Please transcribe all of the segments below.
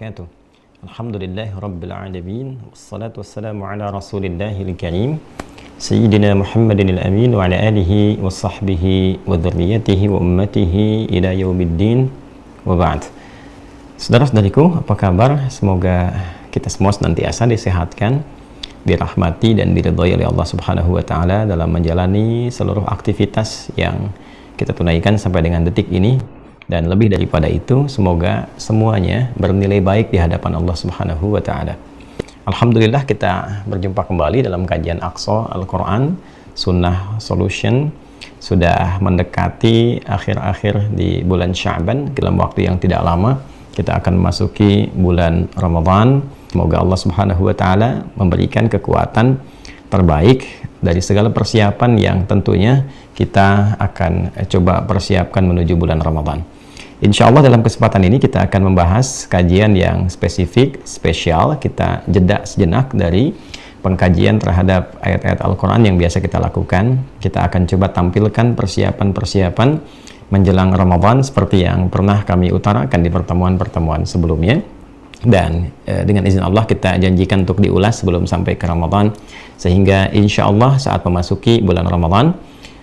wabarakatuh. Alhamdulillahi rabbil alamin, wassalatu wassalamu ala rasulillahil karim, sayyidina Muhammadin al-amin wa ala alihi wa sahbihi wa dhurriyyatihi wa ummatihi ila yaumiddin wa ba'd. Saudara-saudariku, apa kabar? Semoga kita semua senantiasa disehatkan, dirahmati dan diridhai oleh Allah Subhanahu wa taala dalam menjalani seluruh aktivitas yang kita tunaikan sampai dengan detik ini. Dan lebih daripada itu, semoga semuanya bernilai baik di hadapan Allah Subhanahu wa taala. Alhamdulillah, kita berjumpa kembali dalam kajian Aqsa Al-Quran Sunnah Solution. Sudah mendekati akhir-akhir di bulan Sya'ban. Dalam waktu yang tidak lama kita akan memasuki bulan Ramadan. Semoga Allah Subhanahu wa taala memberikan kekuatan terbaik dari segala persiapan yang tentunya kita akan coba persiapkan menuju bulan Ramadan. Insya Allah dalam kesempatan ini kita akan membahas kajian yang spesifik, spesial. Kita jeda sejenak dari pengkajian terhadap ayat-ayat Al-Quran yang biasa kita lakukan. Kita akan coba tampilkan persiapan-persiapan menjelang Ramadan seperti yang pernah kami utarakan di pertemuan-pertemuan sebelumnya. Dan dengan izin Allah kita janjikan untuk diulas sebelum sampai ke Ramadan, sehingga insya Allah saat memasuki bulan Ramadan,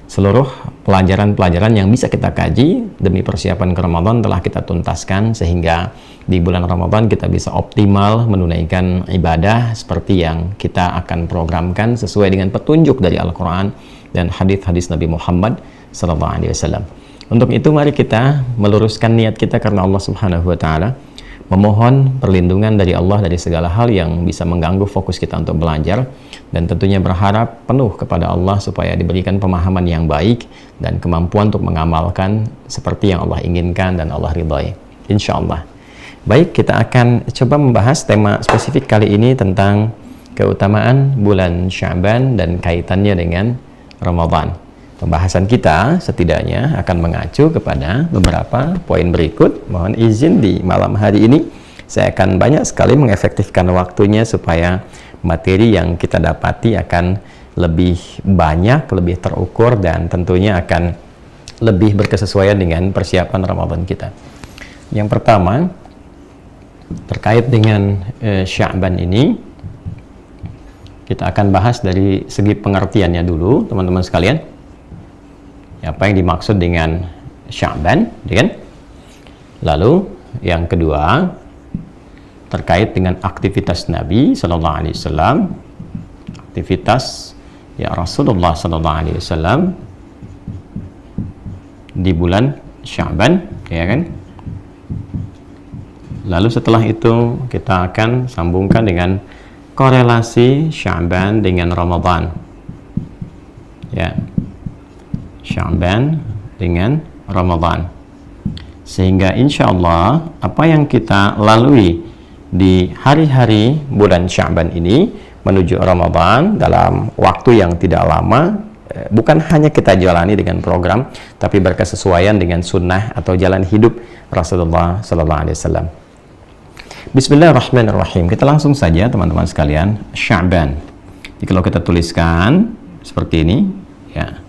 seluruh pelajaran-pelajaran yang bisa kita kaji demi persiapan ke Ramadan telah kita tuntaskan, sehingga di bulan Ramadan kita bisa optimal menunaikan ibadah seperti yang kita akan programkan sesuai dengan petunjuk dari Al-Quran dan hadis-hadis Nabi Muhammad SAW. Untuk itu mari kita meluruskan niat kita karena Allah Subhanahu wa taala, memohon perlindungan dari Allah dari segala hal yang bisa mengganggu fokus kita untuk belajar, dan tentunya berharap penuh kepada Allah supaya diberikan pemahaman yang baik dan kemampuan untuk mengamalkan seperti yang Allah inginkan dan Allah ridhai, insya Allah. Baik, kita akan coba membahas tema spesifik kali ini tentang keutamaan bulan Sya'ban dan kaitannya dengan Ramadan. Pembahasan kita setidaknya akan mengacu kepada beberapa poin berikut. Mohon izin di malam hari ini saya akan banyak sekali mengefektifkan waktunya supaya materi yang kita dapati akan lebih banyak, lebih terukur, dan tentunya akan lebih berkesesuaian dengan persiapan Ramadan kita. Yang pertama, terkait dengan Sya'ban ini, kita akan bahas dari segi pengertiannya dulu, teman-teman sekalian. Apa yang dimaksud dengan Sya'ban, kan? Lalu yang kedua terkait dengan aktivitas Nabi Sallallahu Alaihi Wasallam, aktivitas ya Rasulullah Sallallahu Alaihi Wasallam di bulan Sya'ban, ya kan? Lalu setelah itu kita akan sambungkan dengan korelasi Sya'ban dengan Ramadan, ya. Sya'ban dengan Ramadan, sehingga insya Allah apa yang kita lalui di hari-hari bulan Sya'ban ini menuju Ramadan dalam waktu yang tidak lama, bukan hanya kita jalani dengan program, tapi berkesesuaian dengan sunnah atau jalan hidup Rasulullah Sallallahu Alaihi Wasallam. Bismillahirrahmanirrahim. Kita langsung saja teman-teman sekalian, Sya'ban. Jadi kalau kita tuliskan seperti ini, ya.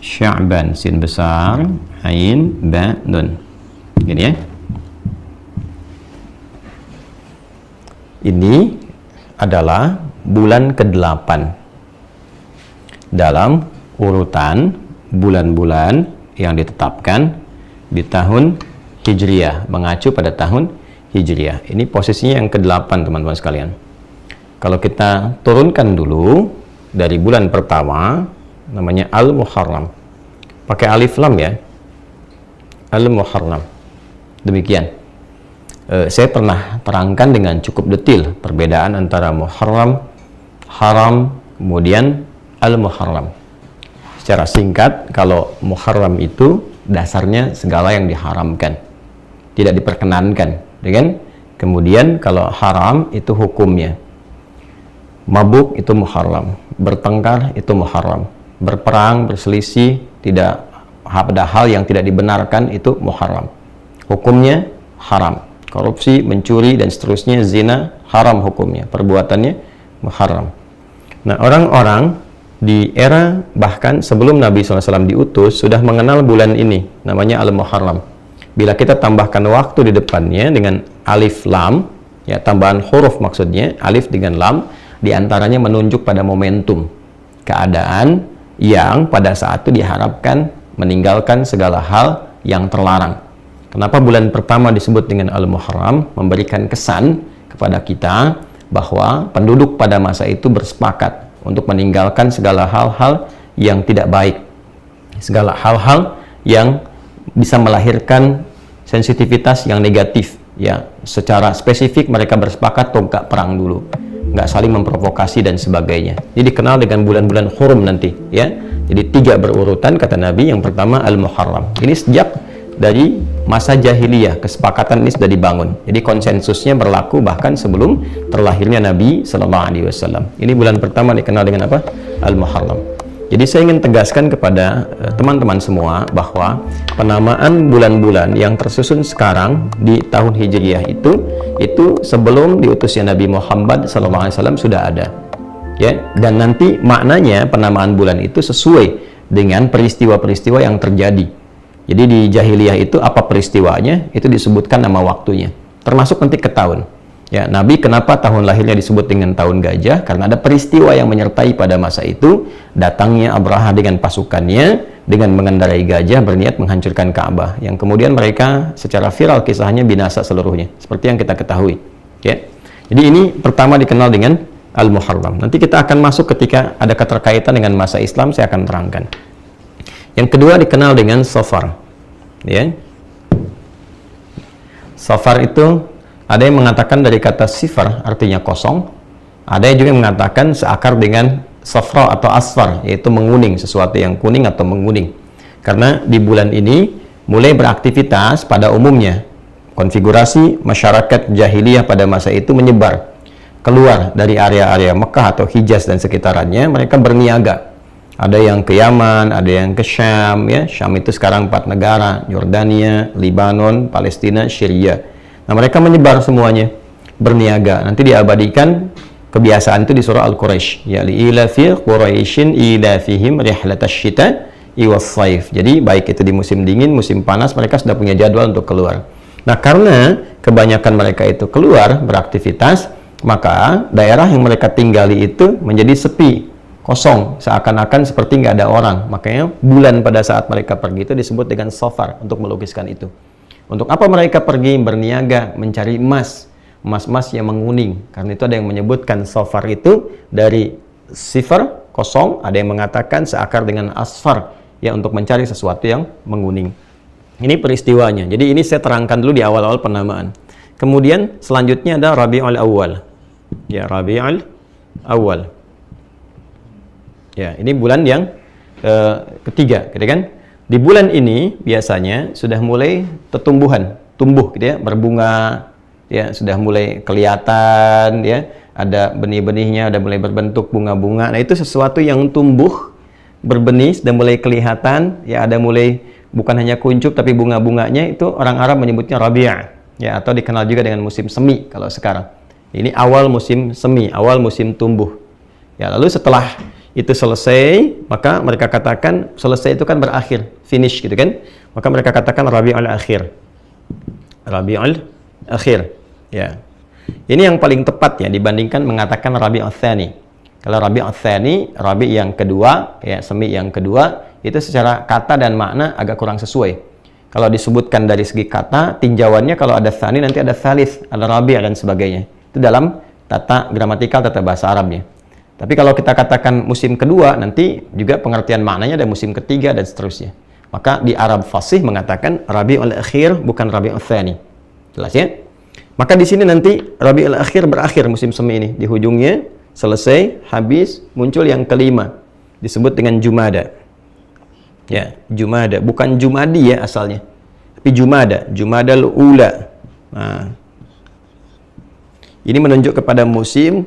Sya'ban, sin besar, ain, ba, nun. Gini ya. Ini adalah bulan ke-8 dalam urutan bulan-bulan yang ditetapkan di tahun Hijriyah, mengacu pada tahun Hijriyah. Ini posisinya yang ke-8 teman-teman sekalian. Kalau kita turunkan dulu dari bulan pertama, namanya Al-Muharram, pakai alif lam ya, Al-Muharram. Demikian. Saya pernah terangkan dengan cukup detail perbedaan antara Muharram, Haram, kemudian Al-Muharram. Secara singkat, kalau Muharram itu dasarnya segala yang diharamkan, tidak diperkenankan, kan? Kemudian kalau haram itu hukumnya, mabuk itu Muharram, bertengkar itu Muharram, berperang, berselisih, tidak ada hal yang tidak dibenarkan itu Muharram, hukumnya haram. Korupsi, mencuri dan seterusnya, zina, haram hukumnya, perbuatannya Muharram. Nah, orang-orang di era bahkan sebelum Nabi SAW diutus sudah mengenal bulan ini, namanya Al-Muharram. Bila kita tambahkan waktu di depannya dengan alif lam, ya tambahan huruf maksudnya, alif dengan lam, diantaranya menunjuk pada momentum, keadaan yang pada saat itu diharapkan meninggalkan segala hal yang terlarang. Kenapa bulan pertama disebut dengan Al-Muharram? Memberikan kesan kepada kita bahwa penduduk pada masa itu bersepakat untuk meninggalkan segala hal-hal yang tidak baik, segala hal-hal yang bisa melahirkan sensitivitas yang negatif. Ya, secara spesifik mereka bersepakat tonggak perang dulu, nggak saling memprovokasi dan sebagainya. Jadi dikenal dengan bulan-bulan hurum nanti, ya. Jadi 3 berurutan kata Nabi. Yang pertama Al-Muharram. Ini sejak dari masa jahiliyah kesepakatan ini sudah dibangun. Jadi konsensusnya berlaku bahkan sebelum terlahirnya Nabi Sallallahu Alaihi Wasallam. Ini bulan pertama dikenal dengan apa? Al-Muharram. Jadi saya ingin tegaskan kepada teman-teman semua bahwa penamaan bulan-bulan yang tersusun sekarang di tahun Hijriyah itu sebelum diutusnya Nabi Muhammad SAW sudah ada. Ya, dan nanti maknanya penamaan bulan itu sesuai dengan peristiwa-peristiwa yang terjadi. Jadi di jahiliyah itu apa peristiwanya itu disebutkan nama waktunya, termasuk nanti ke tahun. Ya, Nabi kenapa tahun lahirnya disebut dengan tahun gajah? Karena ada peristiwa yang menyertai pada masa itu, datangnya Abraha dengan pasukannya dengan mengendarai gajah berniat menghancurkan Ka'bah, yang kemudian mereka secara viral kisahnya binasa seluruhnya, seperti yang kita ketahui. Ya. Jadi ini pertama dikenal dengan Al-Muharram. Nanti kita akan masuk ketika ada keterkaitan dengan masa Islam, saya akan terangkan. Yang kedua dikenal dengan Safar. Ya. Safar itu ada yang mengatakan dari kata sifar artinya kosong, ada yang juga mengatakan seakar dengan safra atau asfar, yaitu menguning, sesuatu yang kuning atau menguning. Karena di bulan ini mulai beraktivitas pada umumnya. Konfigurasi masyarakat jahiliyah pada masa itu menyebar keluar dari area-area Mekah atau Hijaz dan sekitarannya. Mereka berniaga. Ada yang ke Yaman, ada yang ke Syam, ya. Syam itu sekarang 4 negara, Yordania, Libanon, Palestina, Syria. Nah, mereka menyebar semuanya, berniaga. Nanti diabadikan kebiasaan itu di surah Al-Quraisy. Ya li'ilafi Quraisyin ilafihim rihlatash syita iwas saif. Jadi baik itu di musim dingin, musim panas, mereka sudah punya jadwal untuk keluar. Nah, karena kebanyakan mereka itu keluar beraktivitas, maka daerah yang mereka tinggali itu menjadi sepi, kosong, seakan-akan seperti nggak ada orang. Makanya bulan pada saat mereka pergi itu disebut dengan Safar untuk melukiskan itu. Untuk apa mereka pergi berniaga, mencari emas, emas-emas yang menguning. Karena itu ada yang menyebutkan Safar itu dari sifar, kosong, ada yang mengatakan seakar dengan asfar, ya, untuk mencari sesuatu yang menguning. Ini peristiwanya. Jadi ini saya terangkan dulu di awal-awal penamaan. Kemudian selanjutnya ada Rabiul Awal. Ya, Rabiul Awal. Ya, ini bulan yang ketiga, gitu kan? Di bulan ini biasanya sudah mulai tumbuh gitu ya, berbunga, ya, sudah mulai kelihatan, ya, ada benih-benihnya, ada mulai berbentuk bunga-bunga. Nah, itu sesuatu yang tumbuh, berbenih, dan mulai kelihatan, ya, ada mulai bukan hanya kuncup tapi bunga-bunganya. Itu orang Arab menyebutnya Rabi', ya, atau dikenal juga dengan musim semi kalau sekarang. Ini awal musim semi, awal musim tumbuh. Ya, lalu setelah itu selesai, maka mereka katakan selesai itu kan berakhir, finish gitu kan, maka mereka katakan Rabiul Akhir. Rabiul Akhir, ya. Ini yang paling tepat ya dibandingkan mengatakan Rabiul Tsani. Kalau Rabiul Tsani, Rabi yang kedua, ya, semi yang kedua, itu secara kata dan makna agak kurang sesuai. Kalau disebutkan dari segi kata, tinjauannya kalau ada Tsani nanti ada Tsalits, ada Rabi' dan sebagainya. Itu dalam tata gramatikal, tata bahasa Arabnya. Tapi kalau kita katakan musim kedua, nanti juga pengertian maknanya ada musim ketiga dan seterusnya. Maka di Arab fasih mengatakan Rabiul Akhir bukan Rabiul Tsani. Jelas ya? Maka di sini nanti Rabiul Akhir berakhir musim semi ini. Di ujungnya selesai, habis, muncul yang kelima. Disebut dengan Jumada. Ya, Jumada. Bukan Jumadi ya asalnya. Tapi Jumada. Jumadal Ula. Nah, ini menunjuk kepada musim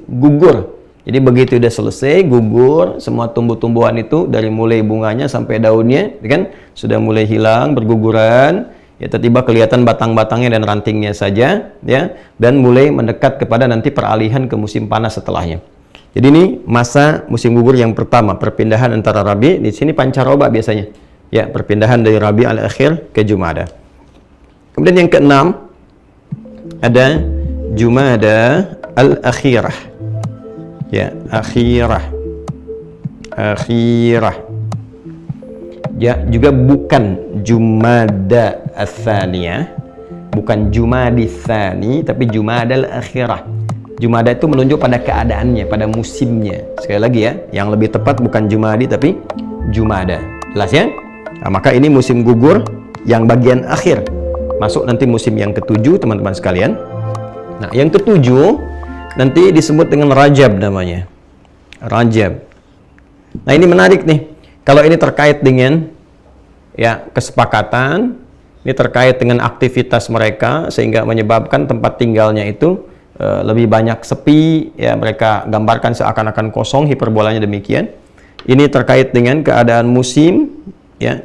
gugur. Jadi begitu udah selesai, gugur, semua tumbuh-tumbuhan itu dari mulai bunganya sampai daunnya, kan sudah mulai hilang, berguguran, ya, tiba-tiba kelihatan batang-batangnya dan rantingnya saja, ya, dan mulai mendekat kepada nanti peralihan ke musim panas setelahnya. Jadi ini masa musim gugur yang pertama, perpindahan antara Rabi, di sini pancaroba biasanya, ya, perpindahan dari Rabi al-Akhir ke Jumada. Kemudian yang keenam, ada Jumada al-akhirah. Ya, akhirah. Ya, juga bukan Jumada ats-tsaniyah, bukan Jumadi tsani, tapi Jumadal akhirah. Jumada itu menunjuk pada keadaannya, pada musimnya. Sekali lagi ya, yang lebih tepat bukan Jumadi tapi Jumada. Jelas ya? Nah, maka ini musim gugur yang bagian akhir. Masuk nanti musim yang ketujuh, teman-teman sekalian. Nah, yang ketujuh nanti disebut dengan Rajab namanya. Rajab. Nah, ini menarik nih. Kalau ini terkait dengan ya kesepakatan, ini terkait dengan aktivitas mereka sehingga menyebabkan tempat tinggalnya itu lebih banyak sepi, ya mereka gambarkan seakan-akan kosong, hiperbolanya demikian. Ini terkait dengan keadaan musim, ya.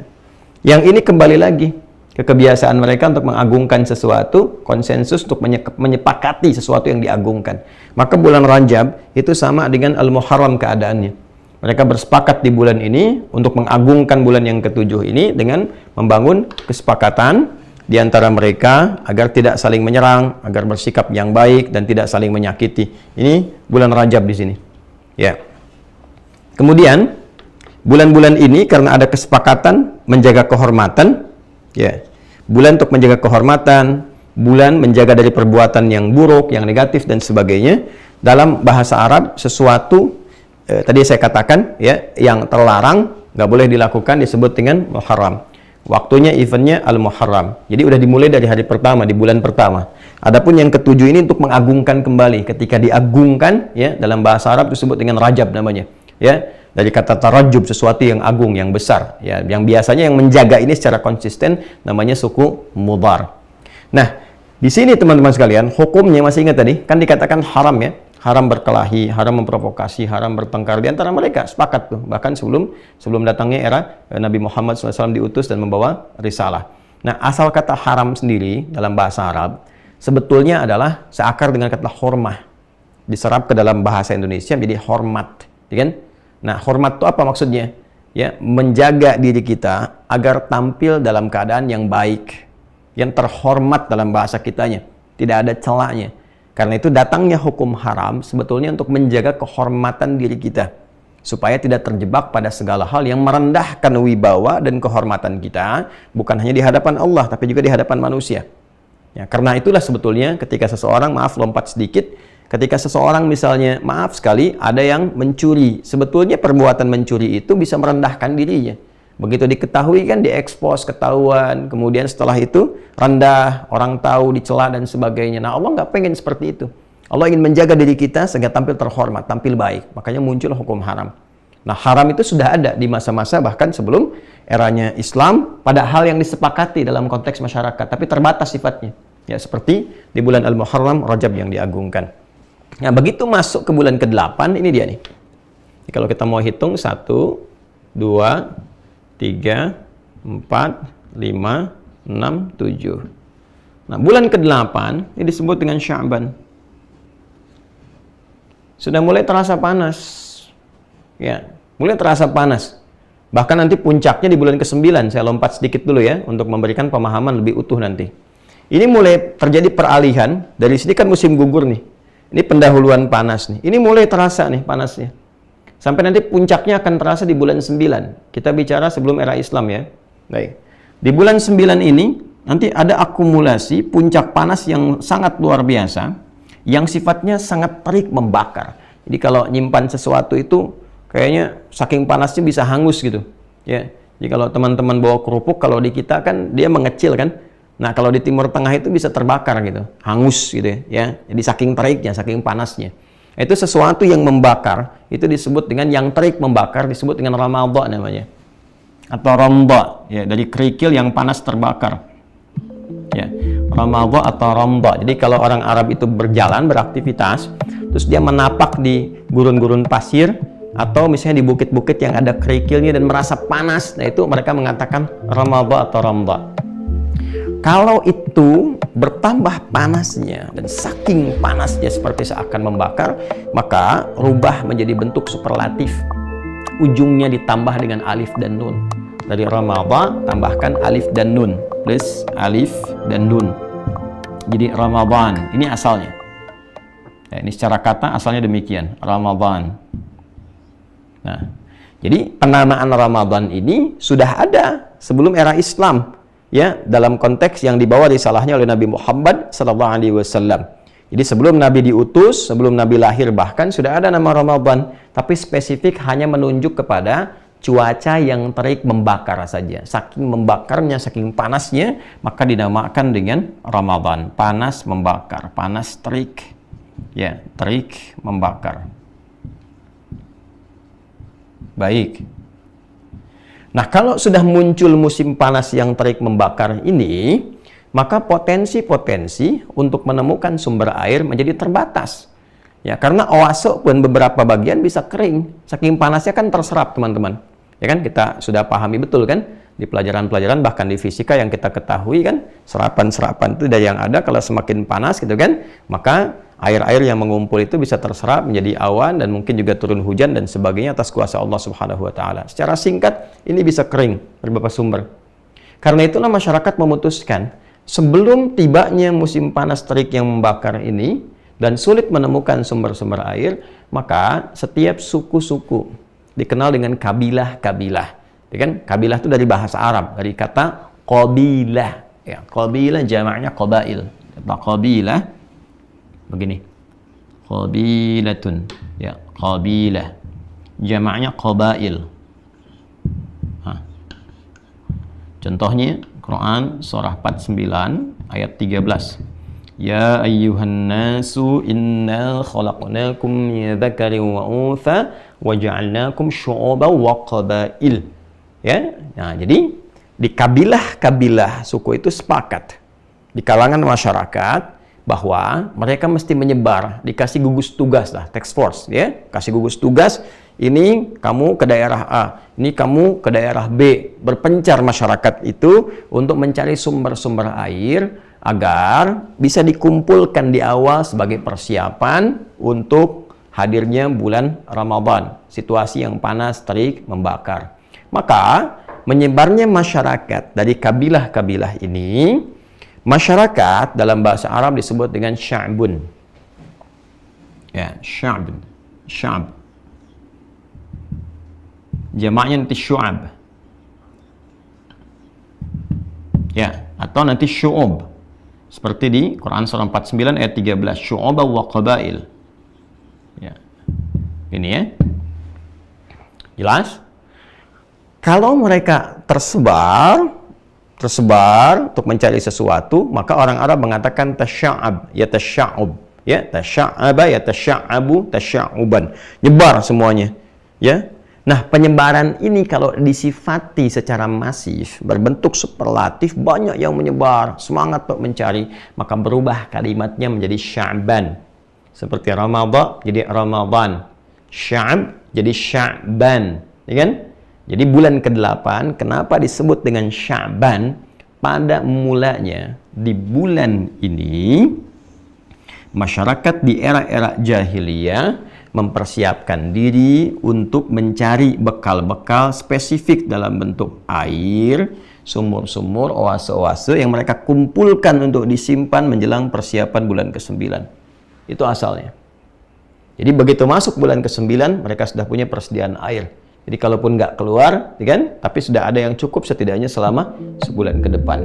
Yang ini kembali lagi ke kebiasaan mereka untuk mengagungkan sesuatu, konsensus untuk menyepakati sesuatu yang diagungkan. Maka bulan Rajab itu sama dengan Al-Muharram keadaannya. Mereka bersepakat di bulan ini untuk mengagungkan bulan yang ketujuh ini dengan membangun kesepakatan di antara mereka agar tidak saling menyerang, agar bersikap yang baik dan tidak saling menyakiti. Ini bulan Rajab di sini. Ya. Kemudian bulan-bulan ini karena ada kesepakatan menjaga kehormatan, ya. Bulan untuk menjaga kehormatan, bulan menjaga dari perbuatan yang buruk, yang negatif dan sebagainya. Dalam bahasa Arab sesuatu tadi saya katakan ya yang terlarang nggak boleh dilakukan disebut dengan Muharram. Waktunya eventnya Al-Muharram. Jadi udah dimulai dari hari pertama di bulan pertama. Adapun yang ketujuh ini untuk mengagungkan kembali. Ketika diagungkan ya dalam bahasa Arab disebut dengan Rajab namanya. Ya, dari kata tarajjub, sesuatu yang agung, yang besar. Ya, yang biasanya yang menjaga ini secara konsisten namanya suku Mudhar. Nah, di sini teman-teman sekalian, hukumnya masih ingat tadi kan dikatakan haram ya. Haram berkelahi, haram memprovokasi, haram bertengkar di antara mereka, sepakat tuh. Bahkan sebelum datangnya era Nabi Muhammad SAW diutus dan membawa risalah. Nah, asal kata haram sendiri dalam bahasa Arab sebetulnya adalah seakar dengan kata hormah. Diserap ke dalam bahasa Indonesia menjadi hormat, ya kan? Nah, hormat itu apa maksudnya? Ya, menjaga diri kita agar tampil dalam keadaan yang baik, yang terhormat dalam bahasa kitanya, tidak ada celahnya. Karena itu datangnya hukum haram sebetulnya untuk menjaga kehormatan diri kita supaya tidak terjebak pada segala hal yang merendahkan wibawa dan kehormatan kita, bukan hanya di hadapan Allah tapi juga di hadapan manusia. Ya, karena itulah sebetulnya ketika seseorang, maaf lompat sedikit, ketika seseorang misalnya maaf sekali ada yang mencuri, sebetulnya perbuatan mencuri itu bisa merendahkan dirinya. Begitu diketahui kan diekspos, ketahuan, kemudian setelah itu rendah, orang tahu, dicela dan sebagainya. Nah, Allah nggak pengen seperti itu. Allah ingin menjaga diri kita sehingga tampil terhormat, tampil baik. Makanya muncul hukum haram. Nah, haram itu sudah ada di masa-masa bahkan sebelum eranya Islam pada hal yang disepakati dalam konteks masyarakat, tapi terbatas sifatnya. Ya, seperti di bulan Al-Muharram, Rajab yang diagungkan. Nah, begitu masuk ke bulan ke-8, ini dia nih. Jadi, kalau kita mau hitung 1, 2, 3, 4, 5, 6, 7. Nah, bulan ke-8 ini disebut dengan Sya'ban. Sudah mulai terasa panas. Ya, mulai terasa panas. Bahkan nanti puncaknya di bulan ke-9. Saya lompat sedikit dulu ya untuk memberikan pemahaman lebih utuh nanti. Ini mulai terjadi peralihan. Dari sini kan musim gugur nih. Ini pendahuluan panas nih. Ini mulai terasa nih panasnya. Sampai nanti puncaknya akan terasa di bulan 9. Kita bicara sebelum era Islam ya. Baik. Di bulan 9 ini nanti ada akumulasi puncak panas yang sangat luar biasa, yang sifatnya sangat terik membakar. Jadi kalau nyimpan sesuatu itu kayaknya saking panasnya bisa hangus gitu. Ya. Jadi kalau teman-teman bawa kerupuk, kalau di kita kan dia mengecil kan. Nah, kalau di Timur Tengah itu bisa terbakar gitu, hangus gitu ya. Jadi saking teriknya, saking panasnya. Itu sesuatu yang membakar, itu disebut dengan yang terik membakar, disebut dengan Ramadha namanya. Atau Ramdha, ya, dari kerikil yang panas terbakar. Ya, Ramadha atau Ramdha. Jadi kalau orang Arab itu berjalan, beraktivitas, terus dia menapak di gurun-gurun pasir, atau misalnya di bukit-bukit yang ada kerikilnya dan merasa panas, nah itu mereka mengatakan Ramadha atau Ramdha. Kalau itu bertambah panasnya dan saking panasnya seperti seakan membakar, maka rubah menjadi bentuk superlatif. Ujungnya ditambah dengan alif dan nun. Dari Ramadha tambahkan alif dan nun plus alif dan nun. jadi Ramadan. Ini asalnya. Ya, ini secara kata asalnya demikian, Ramadan. Nah, jadi penamaan Ramadan ini sudah ada sebelum era Islam, ya, dalam konteks yang dibawa risalahnya oleh Nabi Muhammad SAW. Jadi sebelum Nabi diutus, sebelum Nabi lahir bahkan sudah ada nama Ramadan, tapi spesifik hanya menunjuk kepada cuaca yang terik membakar saja. Saking membakarnya, saking panasnya, maka dinamakan dengan Ramadan. Panas membakar, panas terik. Ya, terik membakar. Baik. Nah, kalau sudah muncul musim panas yang terik membakar ini, maka potensi-potensi untuk menemukan sumber air menjadi terbatas. Ya, karena oase pun beberapa bagian bisa kering. Saking panasnya kan terserap, teman-teman. Ya kan, kita sudah pahami betul kan di pelajaran-pelajaran, bahkan di fisika yang kita ketahui kan, serapan-serapan itu dari yang ada kalau semakin panas gitu kan, maka air-air yang mengumpul itu bisa terserap menjadi awan dan mungkin juga turun hujan dan sebagainya atas kuasa Allah Subhanahu wa taala. Secara singkat, ini bisa kering beberapa sumber. Karena itulah masyarakat memutuskan sebelum tibanya musim panas terik yang membakar ini dan sulit menemukan sumber-sumber air, maka setiap suku-suku dikenal dengan kabilah-kabilah. Ya kan? Kabilah itu dari bahasa Arab, dari kata qabilah. Ya, qabilah jamaknya qabail. Kata qabilah begini. Qabilatun. Ya, qabilah. Jamaknya qabail. Contohnya Quran surah 49 ayat 13. Ya ayyuhan nasu inna khalaqnakum min dzakarin wa untha wa ja'alnakum syu'uban wa qabail. Ya. Nah, jadi di kabilah-kabilah suku itu sepakat di kalangan masyarakat bahwa mereka mesti menyebar, dikasih gugus tugas lah, task force, ya, kasih gugus tugas, ini kamu ke daerah A, ini kamu ke daerah B, berpencar masyarakat itu untuk mencari sumber-sumber air agar bisa dikumpulkan di awal sebagai persiapan untuk hadirnya bulan Ramadan, situasi yang panas, terik, membakar. Maka menyebarnya masyarakat dari kabilah-kabilah ini, masyarakat dalam bahasa Arab disebut dengan sya'bun. Ya, sya'bun. Sya'b. Jamaknya nanti syu'ab. Ya, atau nanti syu'ub. Seperti di Quran surah 49 ayat 13, syu'uba wa qabail. Ya. Ini ya. Jelas? Kalau mereka tersebar untuk mencari sesuatu, maka orang Arab mengatakan tasya'ab, ya tasya'ub, ya tasya'aba, ya tasya'abu, tasya'uban, nyebar semuanya, ya. Nah, penyebaran ini kalau disifati secara masif, berbentuk superlatif, banyak yang menyebar, semangat untuk mencari, maka berubah kalimatnya menjadi sya'ban. Seperti Ramadan jadi Ramadan, sya'ab jadi sya'ban, ya kan? Jadi bulan ke-8 kenapa disebut dengan Sya'ban? Pada mulanya di bulan ini masyarakat di era-era jahiliyah mempersiapkan diri untuk mencari bekal-bekal spesifik dalam bentuk air, sumur-sumur, oase-oase yang mereka kumpulkan untuk disimpan menjelang persiapan bulan ke-9. Itu asalnya. Jadi begitu masuk bulan ke-9 mereka sudah punya persediaan air. Jadi kalaupun nggak keluar, kan? Tapi sudah ada yang cukup setidaknya selama sebulan ke depan.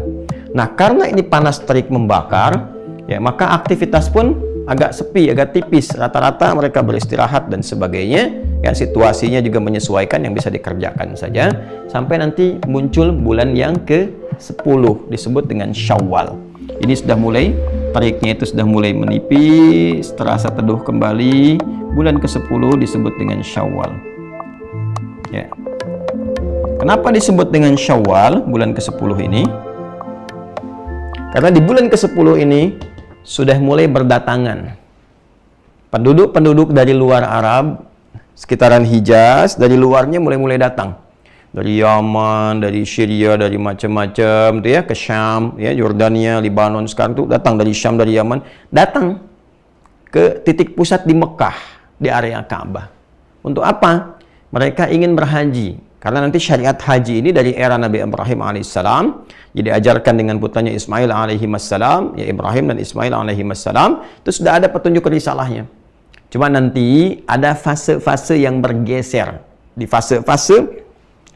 Nah, karena ini panas terik membakar, ya maka aktivitas pun agak sepi, agak tipis. Rata-rata mereka beristirahat dan sebagainya. Ya, situasinya juga menyesuaikan yang bisa dikerjakan saja. Sampai nanti muncul bulan yang ke-10 disebut dengan Syawal. Ini sudah mulai teriknya itu sudah mulai menipis, terasa teduh kembali. Bulan ke-10 disebut dengan Syawal. Ya. Kenapa disebut dengan Syawal bulan ke-10 ini? Karena di bulan ke-10 ini sudah mulai berdatangan penduduk-penduduk dari luar Arab, sekitaran Hijaz, dari luarnya mulai datang. Dari Yaman, dari Syria, dari macam-macam tuh ya, ke Syam, ya, Yordania, Lebanon, sekarang tuh datang dari Syam, dari Yaman, datang ke titik pusat di Mekah, di area Ka'bah. Untuk apa? Mereka ingin berhaji Karena nanti syariat haji ini dari era Nabi Ibrahim alaihissalam, jadi ajarkan dengan putranya Ismail alaihissalam, ya Ibrahim dan Ismail alaihissalam, itu sudah ada petunjuk risalahnya. Cuma nanti ada fase-fase yang bergeser. Di fase-fase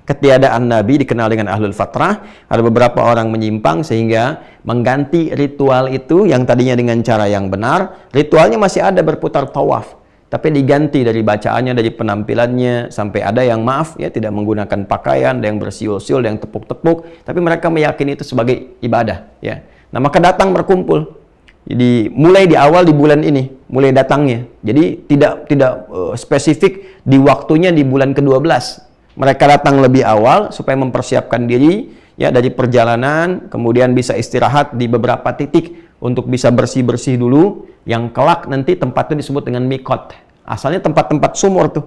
ketiadaan Nabi dikenal dengan ahlul fatrah, ada beberapa orang menyimpang sehingga mengganti ritual itu yang tadinya dengan cara yang benar, ritualnya masih ada berputar tawaf, tapi diganti dari bacaannya, dari penampilannya, sampai ada yang maaf ya tidak menggunakan pakaian, ada yang bersiul-siul, ada yang tepuk-tepuk, tapi mereka meyakini itu sebagai ibadah ya. Nah, maka datang berkumpul. Jadi mulai di awal di bulan ini, mulai datangnya. Jadi tidak spesifik di waktunya di bulan ke-12. Mereka datang lebih awal supaya mempersiapkan diri ya dari perjalanan, kemudian bisa istirahat di beberapa titik untuk bisa bersih-bersih dulu, yang kelak nanti tempat itu disebut dengan mikot. Asalnya tempat-tempat sumur tuh.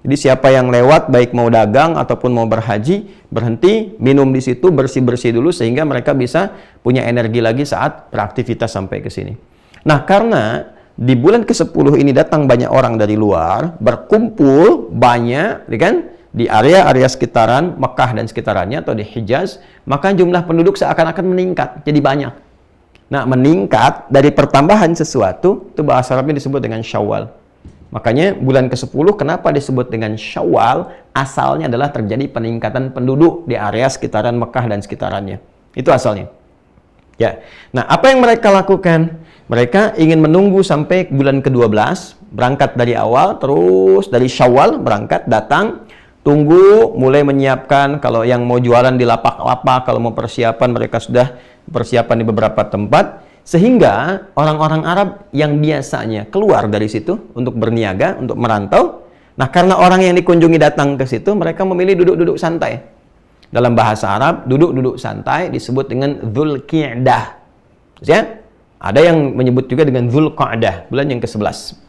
Jadi siapa yang lewat baik mau dagang ataupun mau berhaji, berhenti, minum di situ, bersih-bersih dulu sehingga mereka bisa punya energi lagi saat beraktivitas sampai ke sini. Nah, karena di bulan ke-10 ini datang banyak orang dari luar, berkumpul banyak, kan? Di area-area sekitaran Mekah dan sekitarannya atau di Hijaz, maka jumlah penduduk seakan-akan meningkat, jadi banyak. Nah, meningkat dari pertambahan sesuatu, itu bahasa Arabnya disebut dengan Syawal. Makanya bulan ke-10 kenapa disebut dengan Syawal? Asalnya adalah terjadi peningkatan penduduk di area sekitaran Mekah dan sekitarannya. Itu asalnya. Ya. Nah, apa yang mereka lakukan? Mereka ingin menunggu sampai bulan ke-12, berangkat dari awal, terus dari Syawal berangkat, datang, tunggu, mulai menyiapkan, kalau yang mau jualan di lapak-lapak, kalau mau persiapan, mereka sudah persiapan di beberapa tempat, sehingga orang-orang Arab yang biasanya keluar dari situ untuk berniaga, untuk merantau, nah karena orang yang dikunjungi datang ke situ, mereka memilih duduk-duduk santai. Dalam bahasa Arab, duduk-duduk santai disebut dengan Dzulqi'dah. Ya? Ada yang menyebut juga dengan Dzulqa'dah, bulan yang ke-11.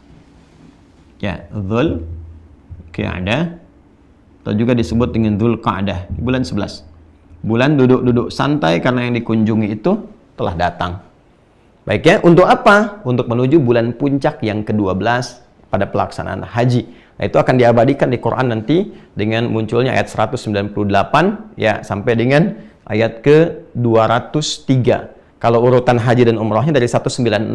Ya, Dzulqi'dah atau juga disebut dengan Dzulqa'dah, bulan 11. Bulan duduk-duduk santai karena yang dikunjungi itu telah datang. Baik ya, untuk apa? Untuk menuju bulan puncak yang ke-12 pada pelaksanaan haji. Nah, itu akan diabadikan di Quran nanti dengan munculnya ayat 198 ya sampai dengan ayat ke-203. Kalau urutan haji dan umrohnya dari 196.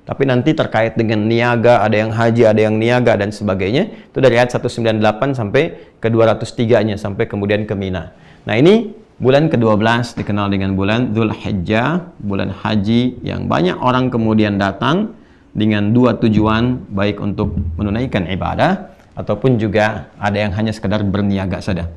Tapi nanti terkait dengan niaga, ada yang haji, ada yang niaga, dan sebagainya, itu dari ayat 198 sampai ke 203-nya, sampai kemudian ke Mina. Nah, ini bulan ke-12 dikenal dengan bulan Dzulhijjah, bulan haji yang banyak orang kemudian datang dengan dua tujuan, baik untuk menunaikan ibadah, ataupun juga ada yang hanya sekedar berniaga saja.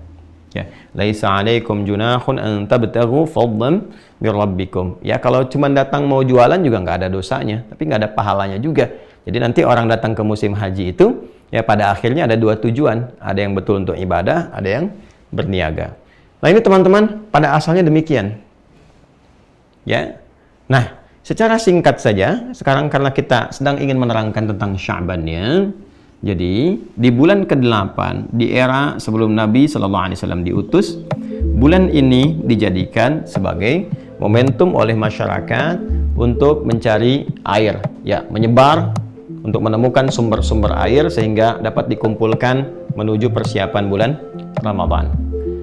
Ya, laisa 'alaikum junahun an tabtaghu fadlan min rabbikum. Ya, kalau cuma datang mau jualan juga nggak ada dosanya, tapi nggak ada pahalanya juga. Jadi nanti orang datang ke musim haji itu, ya pada akhirnya ada dua tujuan. Ada yang betul untuk ibadah, ada yang berniaga. Nah, ini teman-teman, pada asalnya demikian. Ya. Nah, secara singkat saja, sekarang karena kita sedang ingin menerangkan tentang Sya'bannya, jadi, di bulan ke-8 di era sebelum Nabi SAW diutus, bulan ini dijadikan sebagai momentum oleh masyarakat untuk mencari air, ya, menyebar untuk menemukan sumber-sumber air sehingga dapat dikumpulkan menuju persiapan bulan Ramadan.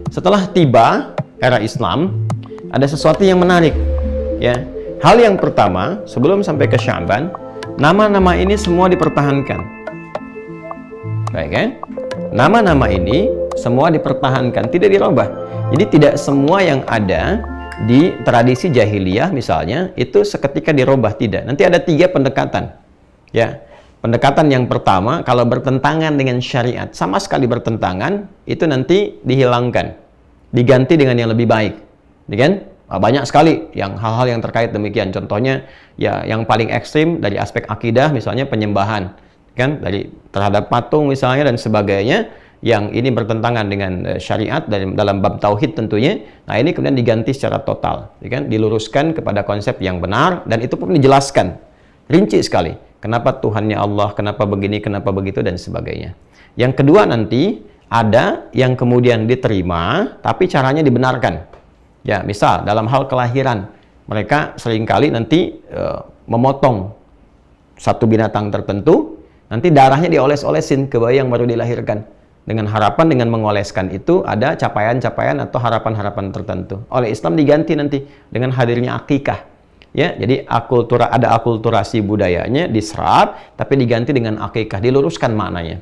Setelah tiba era Islam, ada sesuatu yang menarik, ya. Hal yang pertama, sebelum sampai ke Sya'ban, nama-nama ini semua dipertahankan. Baik kan? Nama-nama ini semua dipertahankan, tidak dirubah. Jadi tidak semua yang ada di tradisi jahiliyah misalnya itu seketika dirubah, tidak. Nanti ada 3 pendekatan. Ya. Pendekatan yang pertama, kalau bertentangan dengan syariat, sama sekali bertentangan, itu nanti dihilangkan, diganti dengan yang lebih baik. Ya kan? Banyak sekali yang hal-hal yang terkait demikian. Contohnya ya yang paling ekstrim dari aspek akidah misalnya penyembahan, kan, dari terhadap patung misalnya dan sebagainya, yang ini bertentangan dengan syariat dalam bab tauhid tentunya. Nah, ini kemudian diganti secara total, kan, diluruskan kepada konsep yang benar, dan itu pun dijelaskan rinci sekali kenapa Tuhannya Allah, kenapa begini, kenapa begitu, dan sebagainya. Yang kedua, nanti ada yang kemudian diterima tapi caranya dibenarkan. Ya, misal dalam hal kelahiran, mereka seringkali nanti memotong satu binatang tertentu, nanti darahnya dioles-olesin ke bayi yang baru dilahirkan. dengan harapan dengan mengoleskan itu ada capaian-capaian atau harapan-harapan tertentu. Oleh Islam diganti nanti dengan hadirnya akikah. Ya, jadi ada akulturasi budayanya diserap, tapi diganti dengan akikah, diluruskan maknanya.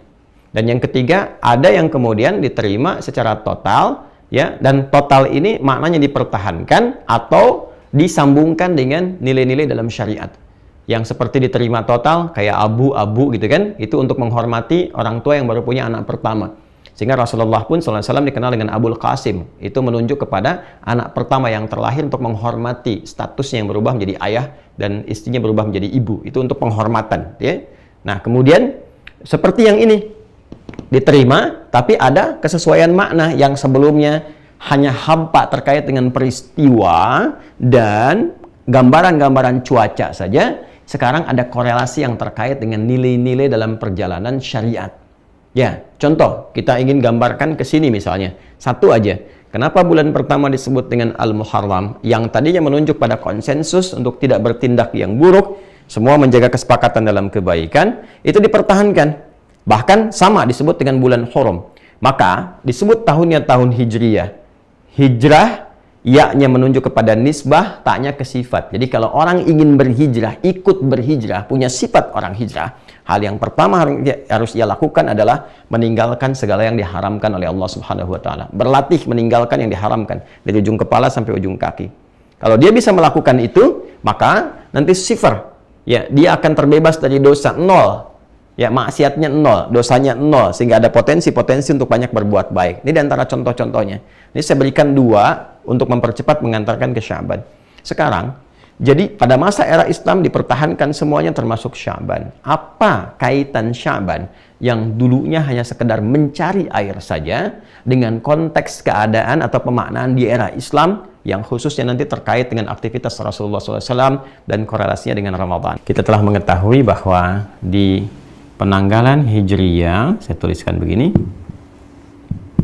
Dan yang ketiga, ada yang kemudian diterima secara total, ya, dan total ini maknanya dipertahankan atau disambungkan dengan nilai-nilai dalam syariat. Yang seperti diterima total, kayak abu-abu gitu kan, itu untuk menghormati orang tua yang baru punya anak pertama. Sehingga Rasulullah pun SAW dikenal dengan Abul Qasim. Itu menunjuk kepada anak pertama yang terlahir untuk menghormati statusnya yang berubah menjadi ayah dan istrinya berubah menjadi ibu. Itu untuk penghormatan. Ya. Nah, kemudian seperti yang ini diterima, tapi ada kesesuaian makna yang sebelumnya hanya hampa terkait dengan peristiwa dan gambaran-gambaran cuaca saja. Sekarang ada korelasi yang terkait dengan nilai-nilai dalam perjalanan syariat. Ya, contoh, kita ingin gambarkan ke sini misalnya. Satu aja. Kenapa bulan pertama disebut dengan Al-Muharram? Yang tadinya menunjuk pada konsensus untuk tidak bertindak yang buruk, semua menjaga kesepakatan dalam kebaikan, itu dipertahankan. Bahkan sama disebut dengan bulan Hurum. Maka disebut tahunnya tahun Hijriyah. Hijrah ya-nya menunjuk kepada nisbah, taknya ke sifat. Jadi kalau orang ingin berhijrah, ikut berhijrah, punya sifat orang hijrah, hal yang pertama harus ia lakukan adalah meninggalkan segala yang diharamkan oleh Allah Subhanahu wa taala. Berlatih meninggalkan yang diharamkan dari ujung kepala sampai ujung kaki. Kalau dia bisa melakukan itu, maka nanti sifar, ya, dia akan terbebas dari dosa, nol. Ya, maksiatnya nol, dosanya nol, sehingga ada potensi-potensi untuk banyak berbuat baik. Ini di antara contoh-contohnya. Ini saya berikan dua untuk mempercepat mengantarkan ke Sya'ban. Sekarang, jadi pada masa era Islam dipertahankan semuanya termasuk Sya'ban. Apa kaitan Sya'ban yang dulunya hanya sekedar mencari air saja dengan konteks keadaan atau pemaknaan di era Islam yang khususnya nanti terkait dengan aktivitas Rasulullah SAW dan korelasinya dengan Ramadan. Kita telah mengetahui bahwa di penanggalan Hijriyah, saya tuliskan begini,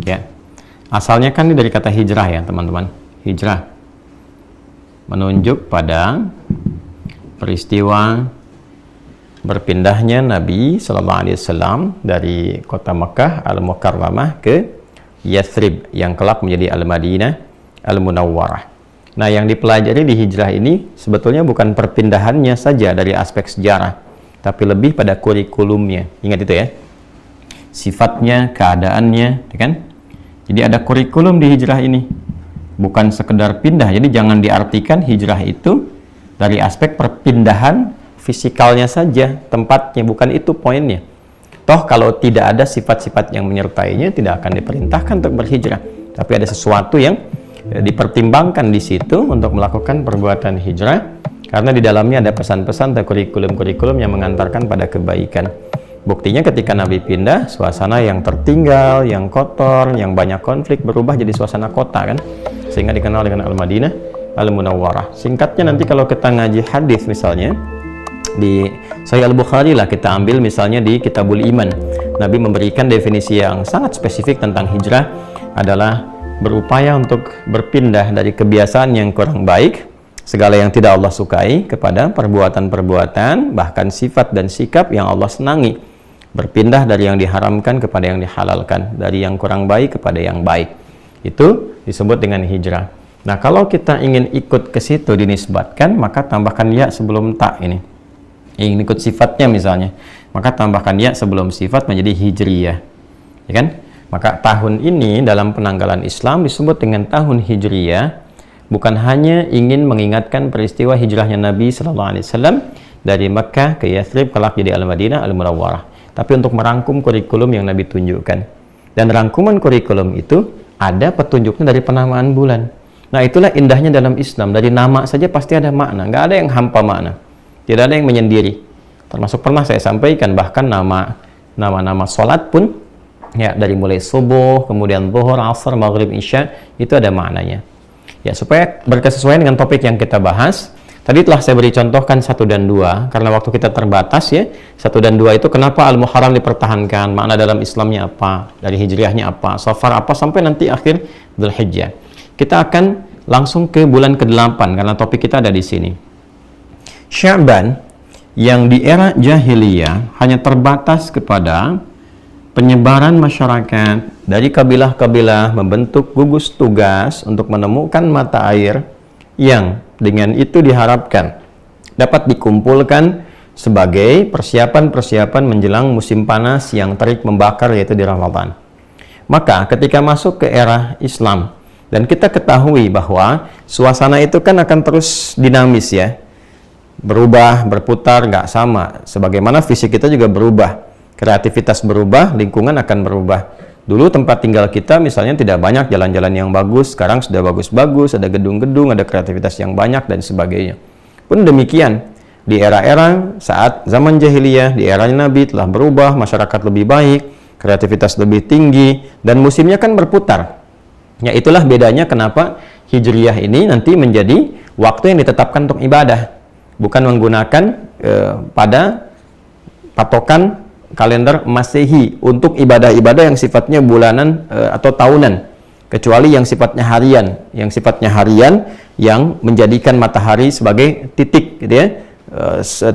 ya, asalnya kan ini dari kata hijrah ya teman-teman. Hijrah menunjuk pada peristiwa berpindahnya Nabi SAW dari kota Mekah Al-Mukarramah ke Yathrib yang kelak menjadi Al-Madinah Al-Munawwarah. Nah, yang dipelajari di hijrah ini sebetulnya bukan perpindahannya saja dari aspek sejarah, tapi lebih pada kurikulumnya. Ingat itu ya, sifatnya, keadaannya, ya kan? Jadi ada kurikulum di hijrah ini, bukan sekedar pindah. Jadi jangan diartikan hijrah itu dari aspek perpindahan fisikalnya saja, tempatnya, bukan itu poinnya. Toh kalau tidak ada sifat-sifat yang menyertainya, tidak akan diperintahkan untuk berhijrah. Tapi ada sesuatu yang dipertimbangkan di situ untuk melakukan perbuatan hijrah, karena di dalamnya ada pesan-pesan dan kurikulum-kurikulum yang mengantarkan pada kebaikan. Buktinya ketika Nabi pindah, suasana yang tertinggal, yang kotor, yang banyak konflik berubah jadi suasana kota kan, sehingga dikenal dengan Al-Madinah Al-Munawwarah. Singkatnya nanti kalau kita ngaji hadis misalnya di Sahih Al-Bukhari lah, kita ambil misalnya di Kitabul Iman, Nabi memberikan definisi yang sangat spesifik tentang hijrah adalah berupaya untuk berpindah dari kebiasaan yang kurang baik, segala yang tidak Allah sukai, kepada perbuatan-perbuatan, bahkan sifat dan sikap yang Allah senangi. Berpindah dari yang diharamkan kepada yang dihalalkan, dari yang kurang baik kepada yang baik. Itu disebut dengan hijrah. Nah, kalau kita ingin ikut ke situ dinisbatkan, maka tambahkan ya sebelum tak ini. Ingin ikut sifatnya misalnya, maka tambahkan ya sebelum sifat menjadi hijriyah. Ya kan? Maka tahun ini dalam penanggalan Islam disebut dengan tahun hijriyah, bukan hanya ingin mengingatkan peristiwa hijrahnya Nabi SAW dari Mekah ke Yathrib kelak jadi Al-Madinah Al-Munawwarah, tapi untuk merangkum kurikulum yang Nabi tunjukkan. Dan rangkuman kurikulum itu ada petunjuknya dari penamaan bulan. Nah, itulah indahnya dalam Islam, dari nama saja pasti ada makna, nggak ada yang hampa makna, tidak ada yang menyendiri. Termasuk pernah saya sampaikan, bahkan nama-nama sholat pun ya, dari mulai subuh, kemudian zuhur, asar, maghrib, isya, itu ada maknanya. Ya, supaya berkesesuaian dengan topik yang kita bahas. Tadi telah saya beri contohkan 1 dan 2, karena waktu kita terbatas ya. 1 dan 2 itu kenapa Al-Muharram dipertahankan, makna dalam Islamnya apa, dari hijriahnya apa, Safar apa, sampai nanti akhir Dzulhijjah. Kita akan langsung ke bulan ke-8, karena topik kita ada di sini. Sya'ban yang di era jahiliyah hanya terbatas kepada penyebaran masyarakat dari kabilah-kabilah membentuk gugus tugas untuk menemukan mata air yang dengan itu diharapkan dapat dikumpulkan sebagai persiapan-persiapan menjelang musim panas yang terik membakar, yaitu di Ramadan. Maka ketika masuk ke era Islam, dan kita ketahui bahwa suasana itu kan akan terus dinamis ya, berubah, berputar, nggak sama. Sebagaimana fisik kita juga berubah, kreativitas berubah, lingkungan akan berubah. Dulu tempat tinggal kita misalnya tidak banyak jalan-jalan yang bagus, sekarang sudah bagus-bagus, ada gedung-gedung, ada kreativitas yang banyak dan sebagainya. Pun demikian, di era-era saat zaman jahiliyah, di era Nabi telah berubah, masyarakat lebih baik, kreativitas lebih tinggi, dan musimnya kan berputar. Ya, itulah bedanya kenapa Hijriyah ini nanti menjadi waktu yang ditetapkan untuk ibadah, bukan menggunakan pada patokan kalender Masehi untuk ibadah-ibadah yang sifatnya bulanan atau tahunan, kecuali yang sifatnya harian, yang menjadikan matahari sebagai titik, gitu ya,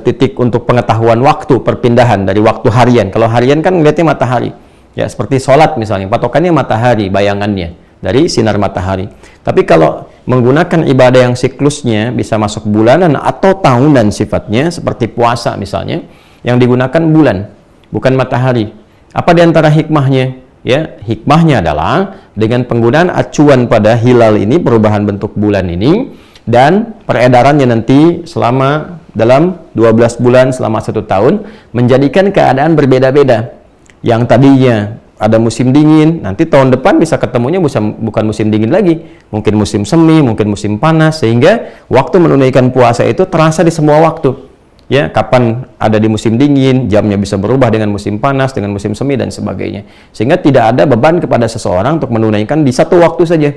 titik untuk pengetahuan waktu perpindahan dari waktu harian. Kalau harian kan ngeliatnya matahari, ya seperti sholat misalnya, patokannya matahari, bayangannya dari sinar matahari. Tapi kalau menggunakan ibadah yang siklusnya bisa masuk bulanan atau tahunan sifatnya, seperti puasa misalnya, yang digunakan bulan, bukan matahari. Apa diantara hikmahnya? Ya, hikmahnya adalah dengan penggunaan acuan pada hilal ini, perubahan bentuk bulan ini, dan peredarannya nanti selama dalam 12 bulan selama 1 tahun, menjadikan keadaan berbeda-beda. Yang tadinya ada musim dingin, nanti tahun depan bisa ketemunya bukan musim dingin lagi, mungkin musim semi, mungkin musim panas, sehingga waktu menunaikan puasa itu terasa di semua waktu. Ya, kapan ada di musim dingin, jamnya bisa berubah dengan musim panas, dengan musim semi dan sebagainya. Sehingga tidak ada beban kepada seseorang untuk menunaikan di satu waktu saja.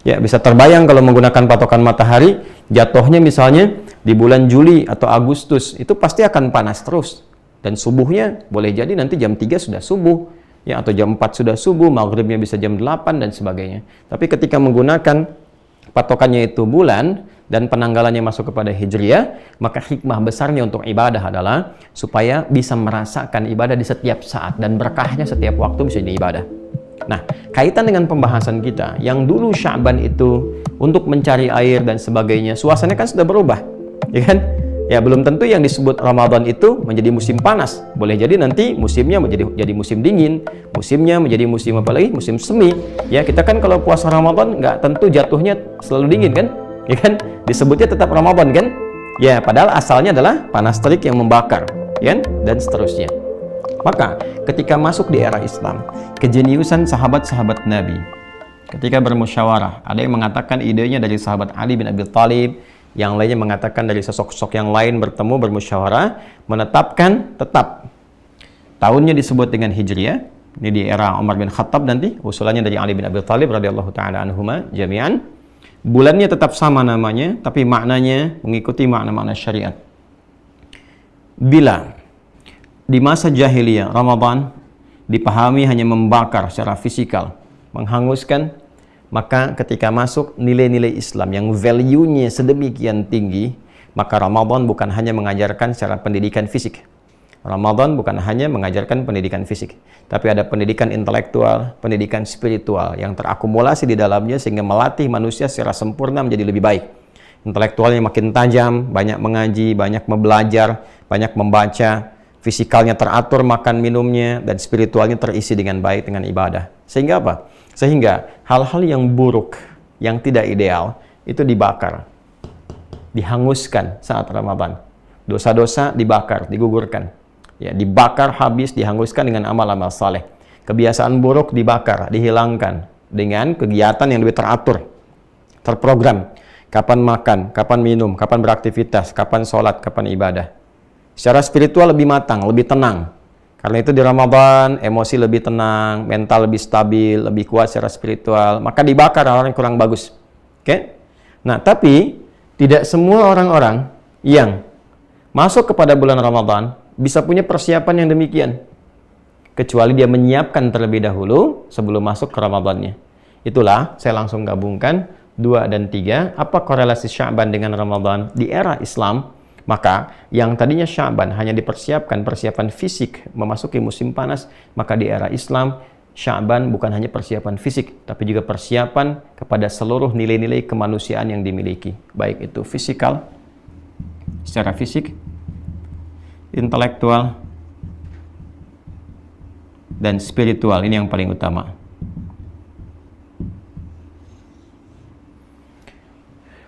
Ya, bisa terbayang kalau menggunakan patokan matahari, jatuhnya misalnya di bulan Juli atau Agustus, itu pasti akan panas terus. Dan subuhnya boleh jadi nanti jam 3 sudah subuh, ya, atau jam 4 sudah subuh, maghribnya bisa jam 8 dan sebagainya. Tapi ketika menggunakan patokannya itu bulan dan penanggalannya masuk kepada Hijriyah, maka hikmah besarnya untuk ibadah adalah supaya bisa merasakan ibadah di setiap saat dan berkahnya setiap waktu bisa diibadah. Nah, kaitan dengan pembahasan kita, yang dulu Sya'ban itu untuk mencari air dan sebagainya, suasananya kan sudah berubah, ya kan? Ya, belum tentu yang disebut Ramadan itu menjadi musim panas. Boleh jadi nanti musimnya jadi musim dingin, musimnya menjadi musim apa lagi? Musim semi. Ya, kita kan kalau puasa Ramadan nggak tentu jatuhnya selalu dingin kan? Ya kan? Disebutnya tetap Ramadan kan? Ya, padahal asalnya adalah panas terik yang membakar, ya kan? Dan seterusnya. Maka ketika masuk di era Islam, kejeniusan sahabat-sahabat Nabi ketika bermusyawarah, ada yang mengatakan idenya dari sahabat Ali bin Abi Thalib, yang lainnya mengatakan dari sosok-sosok yang lain bertemu bermusyawarah, menetapkan tetap tahunnya disebut dengan Hijriyah. Ini di era Umar bin Khattab nanti, usulannya dari Ali bin Abi Thalib radhiyallahu taala anhuma jami'an. Bulannya tetap sama namanya, tapi maknanya mengikuti makna-makna syariat. Bila di masa jahiliyah Ramadan dipahami hanya membakar secara fisikal, menghanguskan, maka ketika masuk nilai-nilai Islam yang value-nya sedemikian tinggi, maka Ramadan bukan hanya mengajarkan secara pendidikan fisik. Ramadan bukan hanya mengajarkan pendidikan fisik, tapi ada pendidikan intelektual, pendidikan spiritual yang terakumulasi di dalamnya sehingga melatih manusia secara sempurna menjadi lebih baik. Intelektualnya makin tajam, banyak mengaji, banyak belajar, banyak membaca, fisikalnya teratur makan minumnya, dan spiritualnya terisi dengan baik dengan ibadah. Sehingga apa? Sehingga hal-hal yang buruk, yang tidak ideal, itu dibakar, dihanguskan saat Ramadan. Dosa-dosa dibakar, digugurkan. Ya, dibakar habis, dihanguskan dengan amal-amal saleh. Kebiasaan buruk dibakar, dihilangkan dengan kegiatan yang lebih teratur, terprogram. Kapan makan, kapan minum, kapan beraktivitas, kapan sholat, kapan ibadah. Secara spiritual lebih matang, lebih tenang. Karena itu di Ramadan, emosi lebih tenang, mental lebih stabil, lebih kuat secara spiritual. Maka dibakar orang yang kurang bagus. Oke? Nah, tapi tidak semua orang-orang yang masuk kepada bulan Ramadan bisa punya persiapan yang demikian. Kecuali dia menyiapkan terlebih dahulu sebelum masuk ke Ramadannya. Itulah saya langsung gabungkan 2 dan 3. Apa korelasi Sya'ban dengan Ramadan di era Islam? Maka yang tadinya Sya'ban hanya dipersiapkan persiapan fisik memasuki musim panas, maka di era Islam Sya'ban bukan hanya persiapan fisik, tapi juga persiapan kepada seluruh nilai-nilai kemanusiaan yang dimiliki, baik itu fisikal, secara fisik, intelektual, dan spiritual. Ini yang paling utama.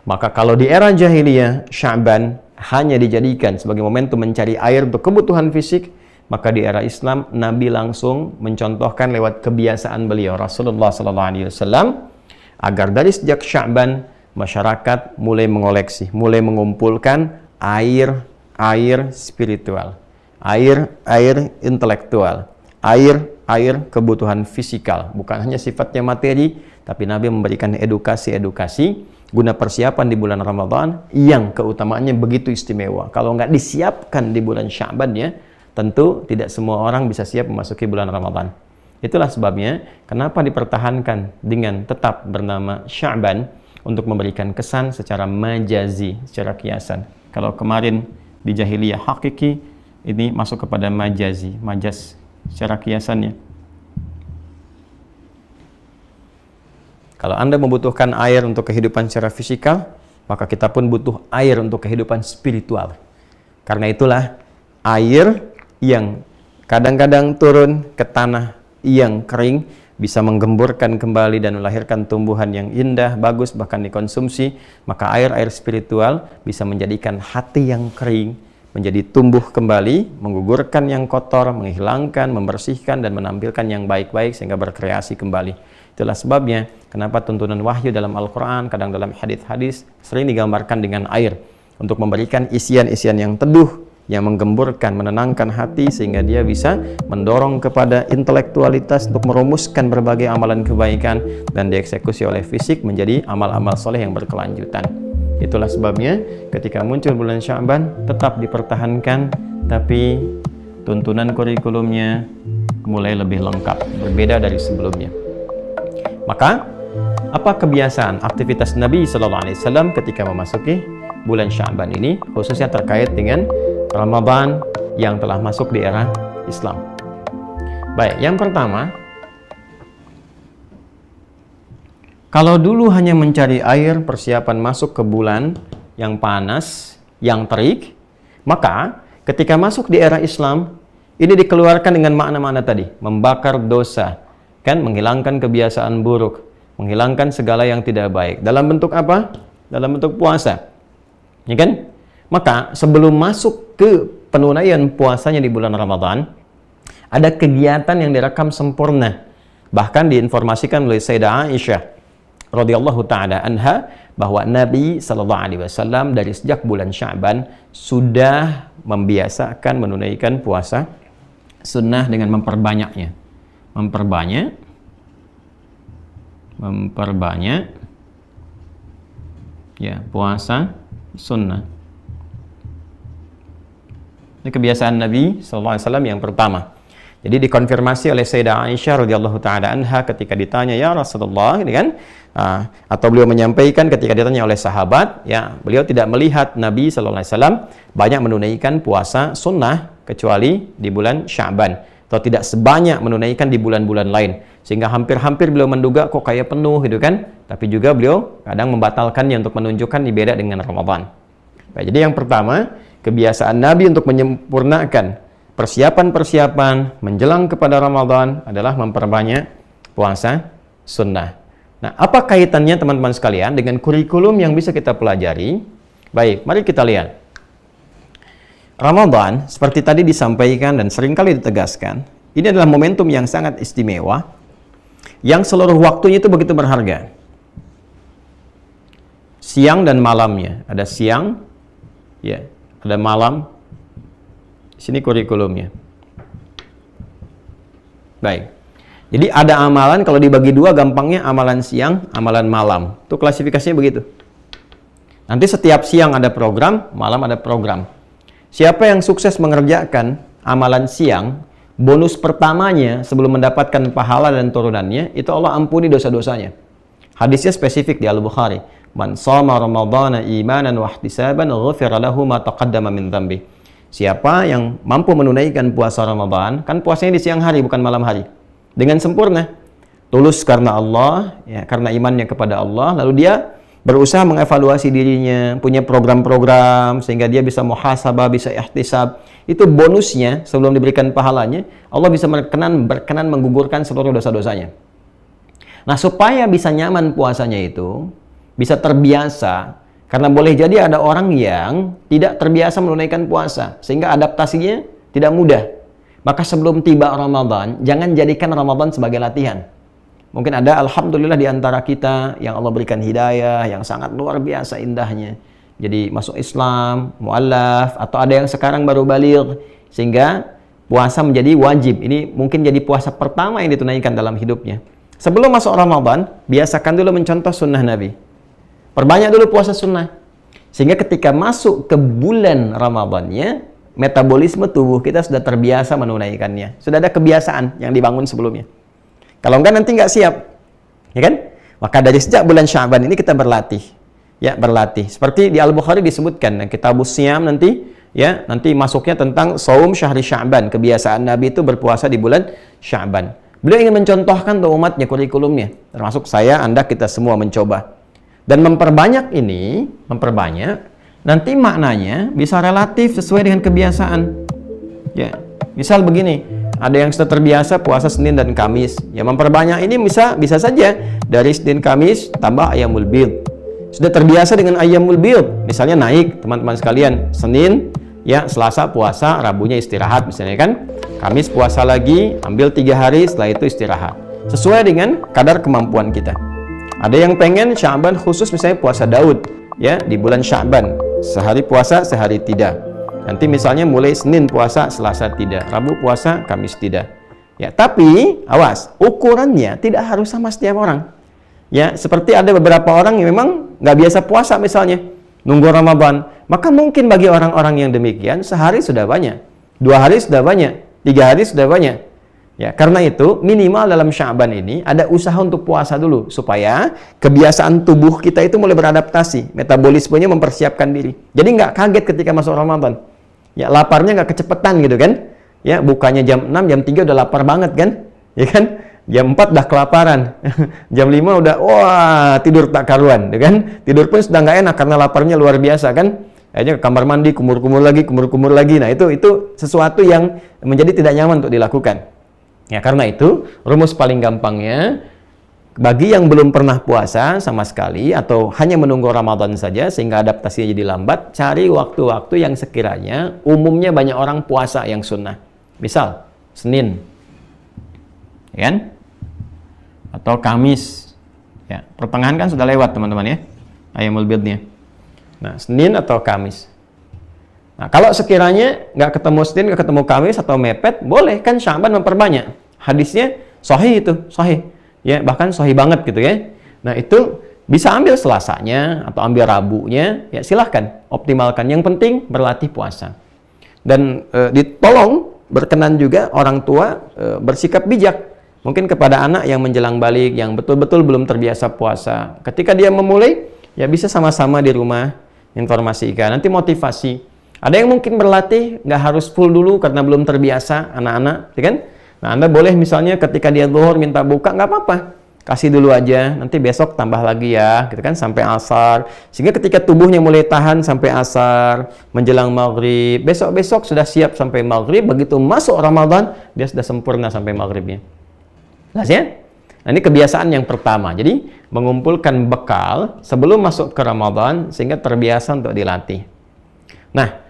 Maka kalau di era jahiliyah Sya'ban hanya dijadikan sebagai momentum mencari air untuk kebutuhan fisik, maka di era Islam Nabi langsung mencontohkan lewat kebiasaan beliau Rasulullah SAW agar dari sejak Sya'ban masyarakat mulai mengoleksi, mulai mengumpulkan air spiritual, air intelektual, air kebutuhan fisikal, bukan hanya sifatnya materi, tapi Nabi memberikan edukasi guna persiapan di bulan Ramadan yang keutamaannya begitu istimewa. Kalau nggak disiapkan di bulan Sya'ban ya, tentu tidak semua orang bisa siap memasuki bulan Ramadan. Itulah sebabnya kenapa dipertahankan dengan tetap bernama Sya'ban untuk memberikan kesan secara majazi, secara kiasan. Kalau kemarin di jahiliyah hakiki, ini masuk kepada majazi, majaz secara kiasannya. Kalau Anda membutuhkan air untuk kehidupan secara fisikal, maka kita pun butuh air untuk kehidupan spiritual. Karena itulah air yang kadang-kadang turun ke tanah yang kering bisa menggemburkan kembali dan melahirkan tumbuhan yang indah, bagus, bahkan dikonsumsi. Maka air spiritual bisa menjadikan hati yang kering menjadi tumbuh kembali, menggugurkan yang kotor, menghilangkan, membersihkan, dan menampilkan yang baik-baik sehingga berkreasi kembali. Itulah sebabnya kenapa tuntunan wahyu dalam Al-Quran, kadang dalam hadis-hadis sering digambarkan dengan air untuk memberikan isian-isian yang teduh, yang menggemburkan, menenangkan hati sehingga dia bisa mendorong kepada intelektualitas untuk merumuskan berbagai amalan kebaikan dan dieksekusi oleh fisik menjadi amal-amal soleh yang berkelanjutan. Itulah sebabnya ketika muncul bulan Sya'ban tetap dipertahankan, tapi tuntunan kurikulumnya mulai lebih lengkap, berbeda dari sebelumnya. Maka apa kebiasaan aktivitas Nabi SAW ketika memasuki bulan Sya'ban ini, khususnya terkait dengan Ramadan yang telah masuk di era Islam? Baik, yang pertama, kalau dulu hanya mencari air persiapan masuk ke bulan yang panas, yang terik, maka ketika masuk di era Islam, ini dikeluarkan dengan makna-makna tadi, membakar dosa, kan, menghilangkan kebiasaan buruk, menghilangkan segala yang tidak baik. Dalam bentuk apa? Dalam bentuk puasa. Ya kan? Maka sebelum masuk ke penunaian puasanya di bulan Ramadan, ada kegiatan yang direkam sempurna. Bahkan diinformasikan oleh Sayyidah Aisyah radhiyallahu ta'ala anha bahwa Nabi SAW dari sejak bulan Sya'ban sudah membiasakan menunaikan puasa sunnah dengan memperbanyaknya. Memperbanyak ya puasa sunnah. Ini kebiasaan Nabi SAW yang pertama. Jadi dikonfirmasi oleh Sayyidah Aisyah radhiyallahu ta'ala anha ketika ditanya, ya Rasulullah, ini kan, atau beliau menyampaikan ketika ditanya oleh sahabat, ya beliau tidak melihat Nabi SAW banyak menunaikan puasa sunnah kecuali di bulan Sya'ban, atau tidak sebanyak menunaikan di bulan-bulan lain, sehingga hampir-hampir beliau menduga kok kayak penuh gitu kan. Tapi juga beliau kadang membatalkannya untuk menunjukkan beda dengan Ramadan. Baik, jadi yang pertama, kebiasaan Nabi untuk menyempurnakan persiapan-persiapan menjelang kepada Ramadan adalah memperbanyak puasa sunnah. Nah, apa kaitannya teman-teman sekalian dengan kurikulum yang bisa kita pelajari? Baik, mari kita lihat. Ramadan, seperti tadi disampaikan dan seringkali ditegaskan, ini adalah momentum yang sangat istimewa, yang seluruh waktunya itu begitu berharga. Siang dan malamnya, ada siang, ya, ada malam. Sini kurikulumnya. Baik. Jadi ada amalan, kalau dibagi dua gampangnya amalan siang, amalan malam. Itu klasifikasinya begitu. Nanti setiap siang ada program, malam ada program. Siapa yang sukses mengerjakan amalan siang, bonus pertamanya sebelum mendapatkan pahala dan turunannya, itu Allah ampuni dosa-dosanya. Hadisnya spesifik di Al-Bukhari. Man shoma ramadhana imanan wa ihtisaban ghufira lahu ma taqaddama min dhanbi. Siapa yang mampu menunaikan puasa Ramadan, kan puasanya di siang hari bukan malam hari, dengan sempurna, tulus karena Allah, ya, karena imannya kepada Allah, lalu dia berusaha mengevaluasi dirinya, punya program-program sehingga dia bisa muhasabah, bisa ihtisab. Itu bonusnya sebelum diberikan pahalanya, Allah bisa berkenan menggugurkan seluruh dosa-dosanya. Nah, supaya bisa nyaman puasanya itu, bisa terbiasa, karena boleh jadi ada orang yang tidak terbiasa menunaikan puasa, sehingga adaptasinya tidak mudah. Maka sebelum tiba Ramadan, jangan jadikan Ramadan sebagai latihan. Mungkin ada, alhamdulillah, di antara kita yang Allah berikan hidayah, yang sangat luar biasa indahnya. Jadi masuk Islam, mu'allaf, atau ada yang sekarang baru baligh, sehingga puasa menjadi wajib. Ini mungkin jadi puasa pertama yang ditunaikan dalam hidupnya. Sebelum masuk Ramadan, biasakan dulu mencontoh sunnah Nabi. Perbanyak dulu puasa sunnah. Sehingga ketika masuk ke bulan Ramadannya, metabolisme tubuh kita sudah terbiasa menunaikannya. Sudah ada kebiasaan yang dibangun sebelumnya. Kalau enggak, nanti enggak siap. Ya kan? Maka dari sejak bulan Sya'ban ini kita berlatih. Ya, berlatih. Seperti di Al-Bukhari disebutkan, Kitabus Siyam nanti, ya, nanti masuknya tentang Shaum Syahri Sya'ban. Kebiasaan Nabi itu berpuasa di bulan Sya'ban. Beliau ingin mencontohkan untuk umatnya kurikulumnya, termasuk saya, Anda, kita semua mencoba. Dan memperbanyak ini, nanti maknanya bisa relatif sesuai dengan kebiasaan. Ya, misal begini, ada yang sudah terbiasa puasa Senin dan Kamis. Ya, memperbanyak ini bisa saja dari Senin Kamis tambah Ayyamul Bidh. Sudah terbiasa dengan Ayyamul Bidh, misalnya naik, teman-teman sekalian, Senin, ya, Selasa puasa, Rabunya istirahat misalnya kan. Kamis puasa lagi, ambil 3 hari, setelah itu istirahat. Sesuai dengan kadar kemampuan kita. Ada yang pengen Sya'ban khusus, misalnya puasa Daud, ya, di bulan Sya'ban. Sehari puasa, sehari tidak. Nanti misalnya mulai Senin puasa, Selasa tidak. Rabu puasa, Kamis tidak. Ya, tapi awas, ukurannya tidak harus sama setiap orang. Ya, seperti ada beberapa orang yang memang nggak biasa puasa misalnya, nunggu Ramadan. Maka mungkin bagi orang-orang yang demikian, sehari sudah banyak, 2 hari sudah banyak, 3 hari sudah banyak. Ya, karena itu minimal dalam Sya'ban ini ada usaha untuk puasa dulu supaya kebiasaan tubuh kita itu mulai beradaptasi, metabolismenya mempersiapkan diri. Jadi nggak kaget ketika masuk Ramadan. Ya, laparnya nggak kecepetan gitu kan? Ya, bukanya jam 6, jam 3 udah lapar banget kan? Ya kan? Jam 4 udah kelaparan. Jam 5 udah wah, tidur tak karuan, ya kan? Tidur pun sudah nggak enak karena laparnya luar biasa kan? Akhirnya ke kamar mandi, kumur-kumur lagi. Nah, itu sesuatu yang menjadi tidak nyaman untuk dilakukan. Ya, karena itu rumus paling gampangnya, bagi yang belum pernah puasa sama sekali atau hanya menunggu Ramadan saja sehingga adaptasinya jadi lambat, cari waktu-waktu yang sekiranya umumnya banyak orang puasa yang sunnah. Misal Senin, ya kan? Atau Kamis. Ya, pertengahan kan sudah lewat teman-teman ya, Ayyamul Bidhnya. Nah, Senin atau Kamis. Nah, kalau sekiranya nggak ketemu Senin, nggak ketemu Kamis atau mepet, boleh kan Sya'ban memperbanyak. Hadisnya sahih itu, sahih. Ya, bahkan sahih banget gitu ya. Nah, itu bisa ambil Selasanya atau ambil Rabunya, ya silahkan, optimalkan. Yang penting berlatih puasa. Dan ditolong berkenan juga orang tua bersikap bijak. Mungkin kepada anak yang menjelang balik, yang betul-betul belum terbiasa puasa. Ketika dia memulai, ya bisa sama-sama di rumah informasikan, nanti motivasi. Ada yang mungkin berlatih nggak harus full dulu karena belum terbiasa anak-anak, ya kan? Nah, Anda boleh misalnya ketika dia zuhur minta buka, nggak apa-apa, kasih dulu aja, nanti besok tambah lagi ya, gitu kan, sampai asar. Sehingga ketika tubuhnya mulai tahan sampai asar, menjelang maghrib, besok-besok sudah siap sampai maghrib, begitu masuk Ramadan, dia sudah sempurna sampai maghribnya. Jelas ya? Nah, ini kebiasaan yang pertama. Jadi, mengumpulkan bekal sebelum masuk ke Ramadan sehingga terbiasa untuk dilatih. Nah,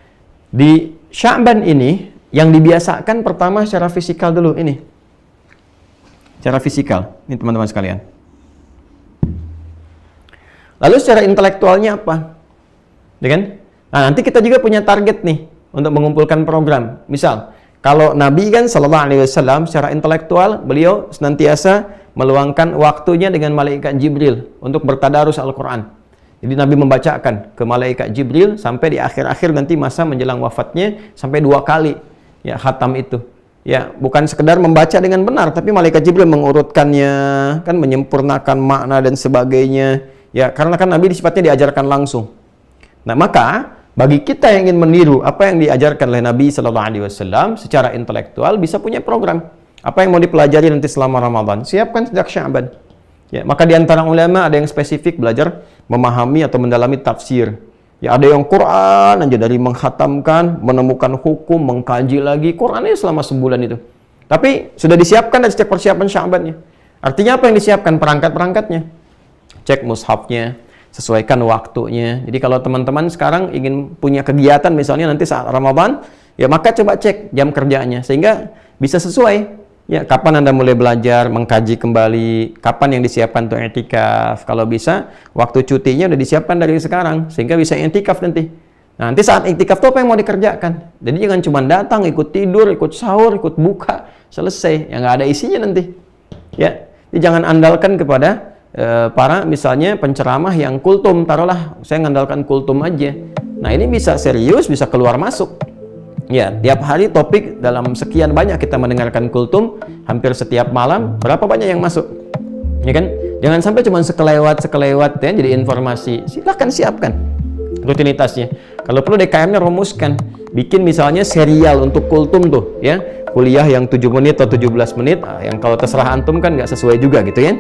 di Sya'ban ini yang dibiasakan pertama secara fisikal dulu ini. Secara fisikal. Ini teman-teman sekalian. Lalu secara intelektualnya apa? Ya kan? Nah, nanti kita juga punya target nih untuk mengumpulkan program. Misal, kalau Nabi kan sallallahu alaihi wasallam secara intelektual beliau senantiasa meluangkan waktunya dengan malaikat Jibril untuk bertadarus Al-Qur'an. Jadi Nabi membacakan ke malaikat Jibril sampai di akhir-akhir nanti masa menjelang wafatnya sampai 2 kali ya khatam itu. Ya, bukan sekedar membaca dengan benar, tapi malaikat Jibril mengurutkannya, kan menyempurnakan makna dan sebagainya. Ya, karena kan Nabi sifatnya diajarkan langsung. Nah, maka bagi kita yang ingin meniru apa yang diajarkan oleh Nabi Shallallahu Alaihi Wasallam secara intelektual, bisa punya program. Apa yang mau dipelajari nanti selama Ramadan, siapkan sejak Sya'ban. Ya, maka di antara ulama ada yang spesifik belajar memahami atau mendalami tafsir. Ya, ada yang Quran aja, dari menghatamkan, menemukan hukum, mengkaji lagi Qurannya selama sebulan itu. Tapi sudah disiapkan dari sejak persiapan Sya'bannya. Artinya apa yang disiapkan? Perangkat-perangkatnya. Cek mushafnya, sesuaikan waktunya. Jadi kalau teman-teman sekarang ingin punya kegiatan misalnya nanti saat Ramadan, ya maka coba cek jam kerjanya sehingga bisa sesuai. Ya, kapan Anda mulai belajar, mengkaji kembali, kapan yang disiapkan untuk i'tikaf. Kalau bisa, waktu cutinya udah disiapkan dari sekarang sehingga bisa i'tikaf nanti. Nah, nanti saat i'tikaf itu apa yang mau dikerjakan? Jadi jangan cuma datang, ikut tidur, ikut sahur, ikut buka, selesai. Ya nggak ada isinya nanti. Ya, jadi jangan andalkan kepada para misalnya penceramah yang kultum, taruhlah saya mengandalkan kultum aja. Nah, ini bisa serius, bisa keluar masuk. Ya, tiap hari topik dalam sekian banyak kita mendengarkan kultum, hampir setiap malam, berapa banyak yang masuk? Ya kan? Jangan sampai cuma sekelewat ya, jadi informasi. Silahkan siapkan rutinitasnya. Kalau perlu DKM-nya rumuskan. Bikin misalnya serial untuk kultum tuh, ya. Kuliah yang 7 menit atau 17 menit, yang kalau terserah antum kan nggak sesuai juga gitu ya.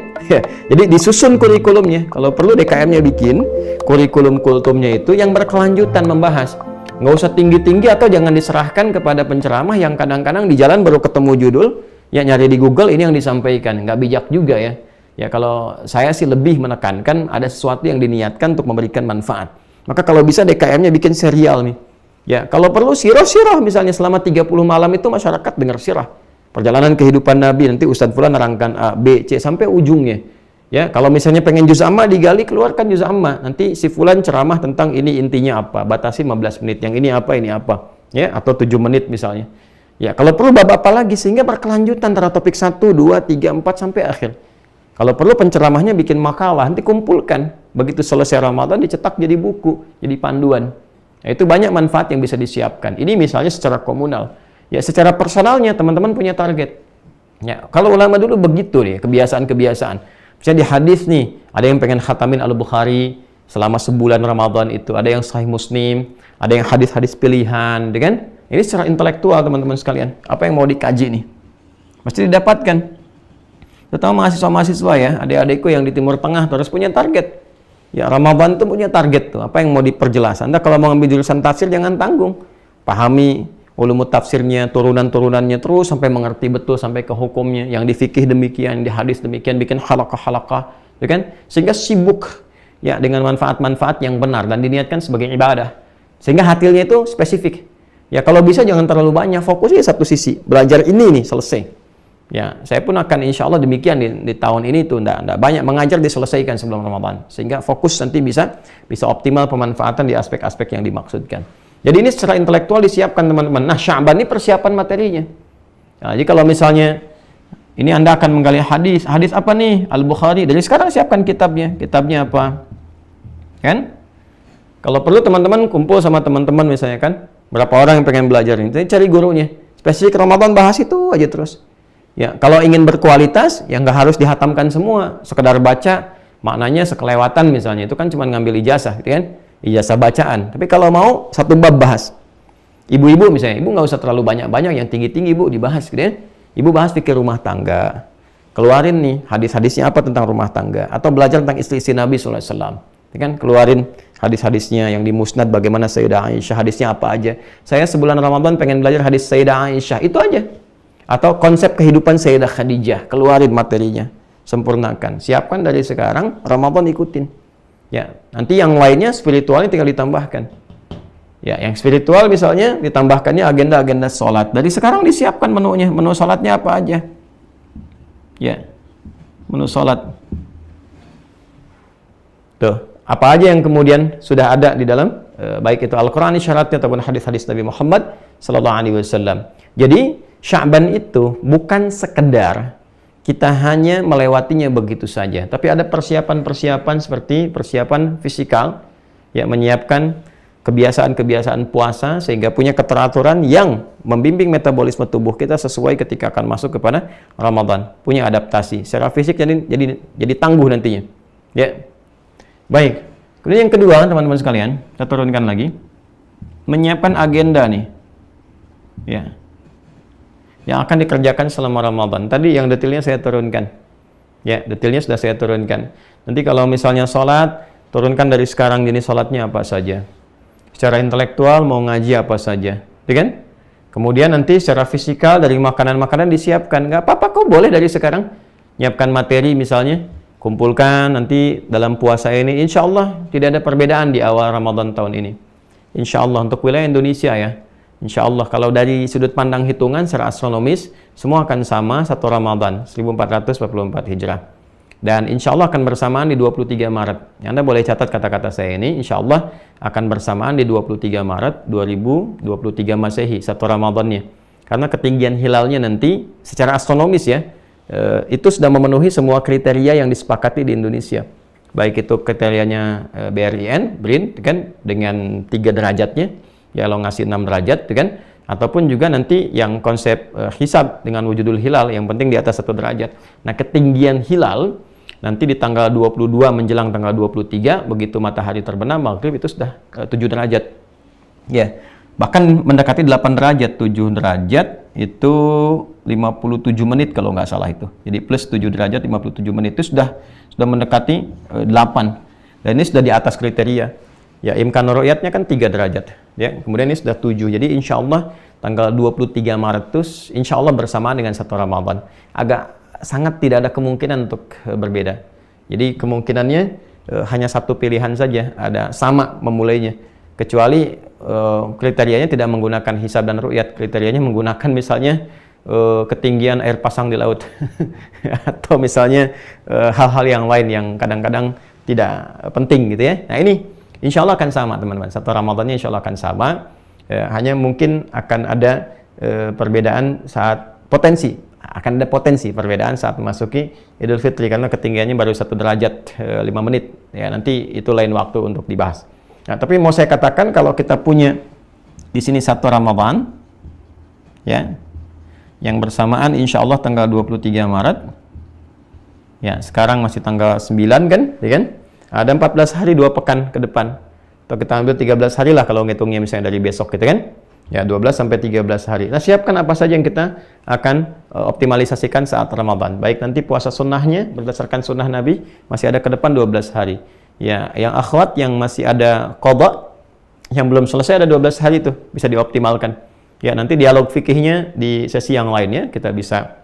Jadi disusun kurikulumnya. Kalau perlu DKM-nya bikin kurikulum kultumnya itu yang berkelanjutan membahas. Nggak usah tinggi-tinggi atau jangan diserahkan kepada penceramah yang kadang-kadang di jalan baru ketemu judul, ya nyari di Google ini yang disampaikan. Nggak bijak juga ya. Ya kalau saya sih lebih menekankan ada sesuatu yang diniatkan untuk memberikan manfaat. Maka kalau bisa DKM-nya bikin serial nih. Ya, kalau perlu sirah misalnya selama 30 malam itu masyarakat dengar sirah. Perjalanan kehidupan Nabi, nanti Ustadz Fulan nerangkan A, B, C sampai ujungnya. Ya, kalau misalnya pengen juz amma digali, keluarkan juz amma. Nanti si Fulan ceramah tentang ini intinya apa, batasi 15 menit. Yang ini apa. Ya, atau 7 menit misalnya. Ya, kalau perlu bab apa lagi sehingga berkelanjutan antara topik 1, 2, 3, 4 sampai akhir. Kalau perlu penceramahnya bikin makalah, nanti kumpulkan. Begitu selesai Ramadan dicetak jadi buku, jadi panduan. Nah, itu banyak manfaat yang bisa disiapkan. Ini misalnya secara komunal. Ya, secara personalnya teman-teman punya target. Ya, kalau ulama dulu begitu deh, kebiasaan-kebiasaan. Misalnya di hadis nih, ada yang pengen khatamin Al-Bukhari selama sebulan Ramadan itu, ada yang Sahih Muslim, ada yang hadis-hadis pilihan, kan? Ini secara intelektual teman-teman sekalian. Apa yang mau dikaji nih? Mesti didapatkan. Terutama mahasiswa-mahasiswa ya, adik-adikku yang di Timur Tengah terus punya target. Ya, Ramadan itu punya target tuh, apa yang mau diperjelas. Anda kalau mau ngambil jurusan tafsir jangan tanggung. Pahami ulumut tafsirnya, turunan-turunannya terus sampai mengerti betul sampai ke hukumnya. Yang di fikih demikian, di hadis demikian, bikin halaqah-halaqah, ya kan? Sehingga sibuk ya dengan manfaat-manfaat yang benar dan diniatkan sebagai ibadah. Sehingga hasilnya itu spesifik. Ya, kalau bisa jangan terlalu banyak, fokusnya satu sisi. Belajar ini nih selesai. Ya, saya pun akan insya Allah demikian di tahun ini tuh, enggak banyak mengajar diselesaikan sebelum Ramadan, sehingga fokus nanti bisa optimal pemanfaatan di aspek-aspek yang dimaksudkan. Jadi ini secara intelektual disiapkan teman-teman. Nah, Sya'ban ini persiapan materinya. Nah, jadi kalau misalnya ini Anda akan menggali hadis apa nih? Al-Bukhari. Dari sekarang siapkan kitabnya apa? Kan? Kalau perlu teman-teman kumpul sama teman-teman misalnya kan, berapa orang yang pengen belajar ini, cari gurunya. Spesifik Ramadan bahas itu aja terus. Ya, kalau ingin berkualitas, ya nggak harus dihatamkan semua. Sekedar baca, maknanya sekelewatan misalnya. Itu kan cuma ngambil ijazah, gitu kan? Ijazah bacaan. Tapi kalau mau, satu bab bahas. Ibu-ibu misalnya, ibu nggak usah terlalu banyak-banyak, yang tinggi-tinggi ibu dibahas, gitu kan? Ibu bahas fikih rumah tangga. Keluarin nih, hadis-hadisnya apa tentang rumah tangga. Atau belajar tentang istri-istri Nabi SAW. Ya kan? Keluarin hadis-hadisnya yang di Musnad, bagaimana Sayyidah Aisyah, hadisnya apa aja. Saya sebulan Ramadan pengen belajar hadis Sayyidah Aisyah, itu aja. Atau konsep kehidupan Sayyidah Khadijah, keluarin materinya, sempurnakan, siapkan dari sekarang, Ramadan ikutin. Ya, nanti yang lainnya spiritualnya tinggal ditambahkan. Ya, yang spiritual misalnya ditambahkannya agenda-agenda sholat. Dari sekarang disiapkan menunya, menu sholatnya apa aja. Ya, menu sholat. Tuh, apa aja yang kemudian sudah ada di dalam, baik itu Al-Quran syaratnya ataupun hadis-hadis Nabi Muhammad SAW. Jadi Sya'ban itu bukan sekedar kita hanya melewatinya begitu saja, tapi ada persiapan-persiapan seperti persiapan fisikal, ya, menyiapkan kebiasaan-kebiasaan puasa sehingga punya keteraturan yang membimbing metabolisme tubuh kita sesuai ketika akan masuk kepada Ramadan, punya adaptasi secara fisik, jadi tangguh nantinya. Ya, Baik. Kemudian yang kedua, teman-teman sekalian, kita turunkan lagi. Menyiapkan agenda nih. Ya. Yang akan dikerjakan selama Ramadan. Tadi yang detailnya saya turunkan. Ya, detailnya sudah saya turunkan. Nanti kalau misalnya sholat, turunkan dari sekarang jenis sholatnya apa saja. Secara intelektual mau ngaji apa saja. Ya kan? Kemudian nanti secara fisikal dari makanan-makanan disiapkan. Nggak apa-apa kok, boleh dari sekarang. Nyiapkan materi misalnya. Kumpulkan nanti dalam puasa ini. Insya Allah tidak ada perbedaan di awal Ramadan tahun ini. Insya Allah untuk wilayah Indonesia ya. Insya Allah kalau dari sudut pandang hitungan secara astronomis semua akan sama satu Ramadan 1444 Hijrah dan insya Allah akan bersamaan di 23 Maret. Anda boleh catat kata-kata saya ini, insya Allah akan bersamaan di 23 Maret 2023 Masehi satu Ramadannya, karena ketinggian hilalnya nanti secara astronomis ya itu sudah memenuhi semua kriteria yang disepakati di Indonesia, baik itu kriterianya BRIN kan dengan 3 derajatnya ya, kalau ngasih 6 derajat kan, ataupun juga nanti yang konsep hisab dengan wujudul hilal yang penting di atas 1 derajat. Nah, ketinggian hilal nanti di tanggal 22 menjelang tanggal 23 begitu matahari terbenam maghrib itu sudah 7 derajat. Ya. Bahkan mendekati 8 derajat, 7 derajat itu 57 menit kalau nggak salah itu. Jadi plus 7 derajat 57 menit itu sudah mendekati 8. Dan ini sudah di atas kriteria. Ya, imkan ru'yatnya kan 3 derajat. Ya, kemudian ini sudah 7. Jadi insya Allah tanggal 23 Maret itu insya Allah bersamaan dengan satu Ramadan. Agak sangat tidak ada kemungkinan untuk berbeda. Jadi kemungkinannya hanya satu pilihan saja, ada sama memulainya. Kecuali kriterianya tidak menggunakan hisab dan ru'yat. Kriterianya menggunakan misalnya ketinggian air pasang di laut. Atau misalnya hal-hal yang lain yang kadang-kadang tidak penting gitu ya. Nah ini insya Allah akan sama teman-teman, satu Ramadannya insya Allah akan sama, hanya mungkin akan ada perbedaan saat akan ada potensi perbedaan saat memasuki Idul Fitri, karena ketinggiannya baru 1 derajat 5 menit, ya nanti itu lain waktu untuk dibahas. Nah, tapi mau saya katakan kalau kita punya di sini satu Ramadan, ya, yang bersamaan insya Allah tanggal 23 Maret, ya sekarang masih tanggal 9 kan, ya kan? Ada 14 hari 2 pekan ke depan. Atau kita ambil 13 hari lah kalau ngitungnya misalnya dari besok gitu kan. Ya 12 sampai 13 hari. Nah, siapkan apa saja yang kita akan optimalisasikan saat Ramadan. Baik nanti puasa sunnahnya berdasarkan sunnah Nabi masih ada ke depan 12 hari. Ya, yang akhwat yang masih ada qadha yang belum selesai ada 12 hari itu bisa dioptimalkan. Ya, nanti dialog fikihnya di sesi yang lainnya kita bisa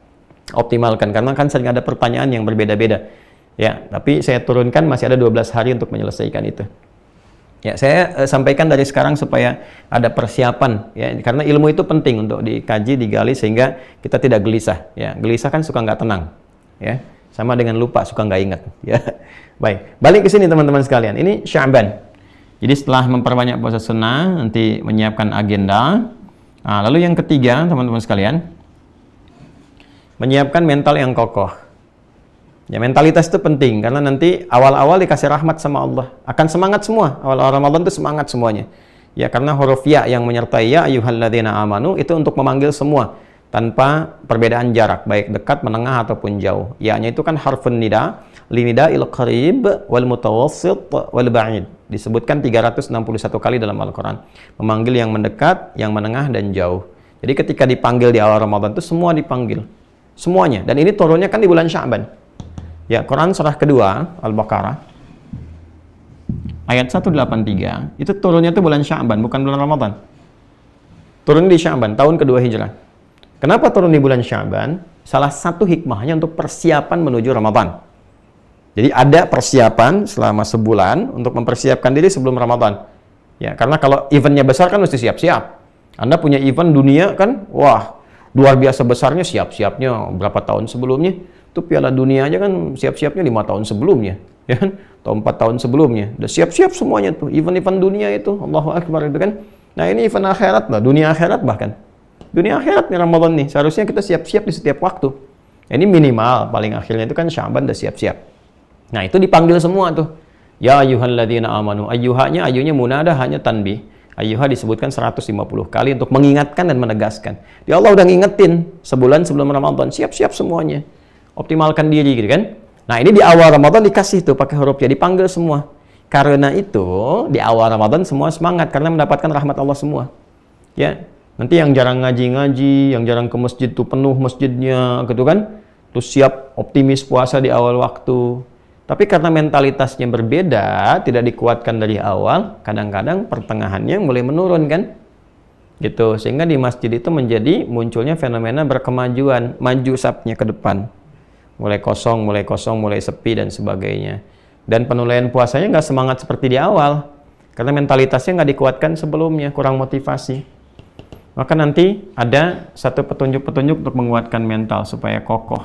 optimalkan karena kan sering ada pertanyaan yang berbeda-beda. Ya, tapi saya turunkan masih ada 12 hari untuk menyelesaikan itu. Ya, saya sampaikan dari sekarang supaya ada persiapan ya, karena ilmu itu penting untuk dikaji, digali sehingga kita tidak gelisah. Ya, gelisah kan suka nggak tenang. Ya, sama dengan lupa suka nggak ingat. Ya, baik. Balik ke sini teman-teman sekalian. Ini Sya'ban. Jadi setelah memperbanyak puasa sunnah, nanti menyiapkan agenda. Nah, lalu yang ketiga teman-teman sekalian, menyiapkan mental yang kokoh. Ya, mentalitas itu penting karena nanti awal-awal dikasih rahmat sama Allah. Akan semangat semua. Awal-awal Ramadan itu semangat semuanya. Ya, karena huruf ya yang menyertai ya ayyuhalladzina amanu itu untuk memanggil semua tanpa perbedaan jarak, baik dekat, menengah ataupun jauh. Ya-nya itu kan harfun nida, linida'il qarib wal mutawassit wal ba'id. Disebutkan 361 kali dalam Al-Qur'an. Memanggil yang mendekat, yang menengah dan jauh. Jadi ketika dipanggil di awal Ramadan itu semua dipanggil. Semuanya. Dan ini turunnya kan di bulan Sya'ban. Ya, Quran surah kedua, Al-Baqarah, ayat 183, itu turunnya itu bulan Sya'ban, bukan bulan Ramadan. Turun di Sya'ban, tahun kedua Hijrah. Kenapa turun di bulan Sya'ban? Salah satu hikmahnya untuk persiapan menuju Ramadan. Jadi ada persiapan selama sebulan untuk mempersiapkan diri sebelum Ramadan. Ya, karena kalau eventnya besar kan mesti siap-siap. Anda punya event dunia kan, wah, luar biasa besarnya, siap-siapnya berapa tahun sebelumnya. Itu Piala Dunia aja kan siap-siapnya 5 tahun sebelumnya, ya kan? Atau 4 tahun sebelumnya. Udah siap-siap semuanya tuh, event-event dunia itu, Allahu Akbar itu kan. Nah, ini event akhirat lah, dunia akhirat bahkan. Dunia akhirat nih Ramadan nih, seharusnya kita siap-siap di setiap waktu. Ini minimal, paling akhirnya itu kan Sya'ban udah siap-siap. Nah, itu dipanggil semua tuh. Ya ayyuhalladzina amanu, ayyuhanya, ayyunya munadah, hanya tanbih. Ayyuha disebutkan 150 kali untuk mengingatkan dan menegaskan. Ya Allah udah ngingetin sebulan sebelum Ramadan, siap-siap semuanya. Optimalkan diri gitu kan. Nah, ini di awal Ramadan dikasih tuh pakai huruf ya, dipanggil semua. Karena itu di awal Ramadan semua semangat karena mendapatkan rahmat Allah semua. Ya, nanti yang jarang ngaji-ngaji, yang jarang ke masjid tuh penuh masjidnya gitu kan. Terus siap optimis puasa di awal waktu. Tapi karena mentalitasnya berbeda, tidak dikuatkan dari awal, kadang-kadang pertengahannya mulai menurun kan. Gitu, sehingga di masjid itu menjadi munculnya fenomena berkemajuan, maju sapnya ke depan. Mulai kosong, mulai sepi dan sebagainya. Dan penilaian puasanya nggak semangat seperti di awal karena mentalitasnya nggak dikuatkan sebelumnya, kurang motivasi. Maka nanti ada satu petunjuk-petunjuk untuk menguatkan mental supaya kokoh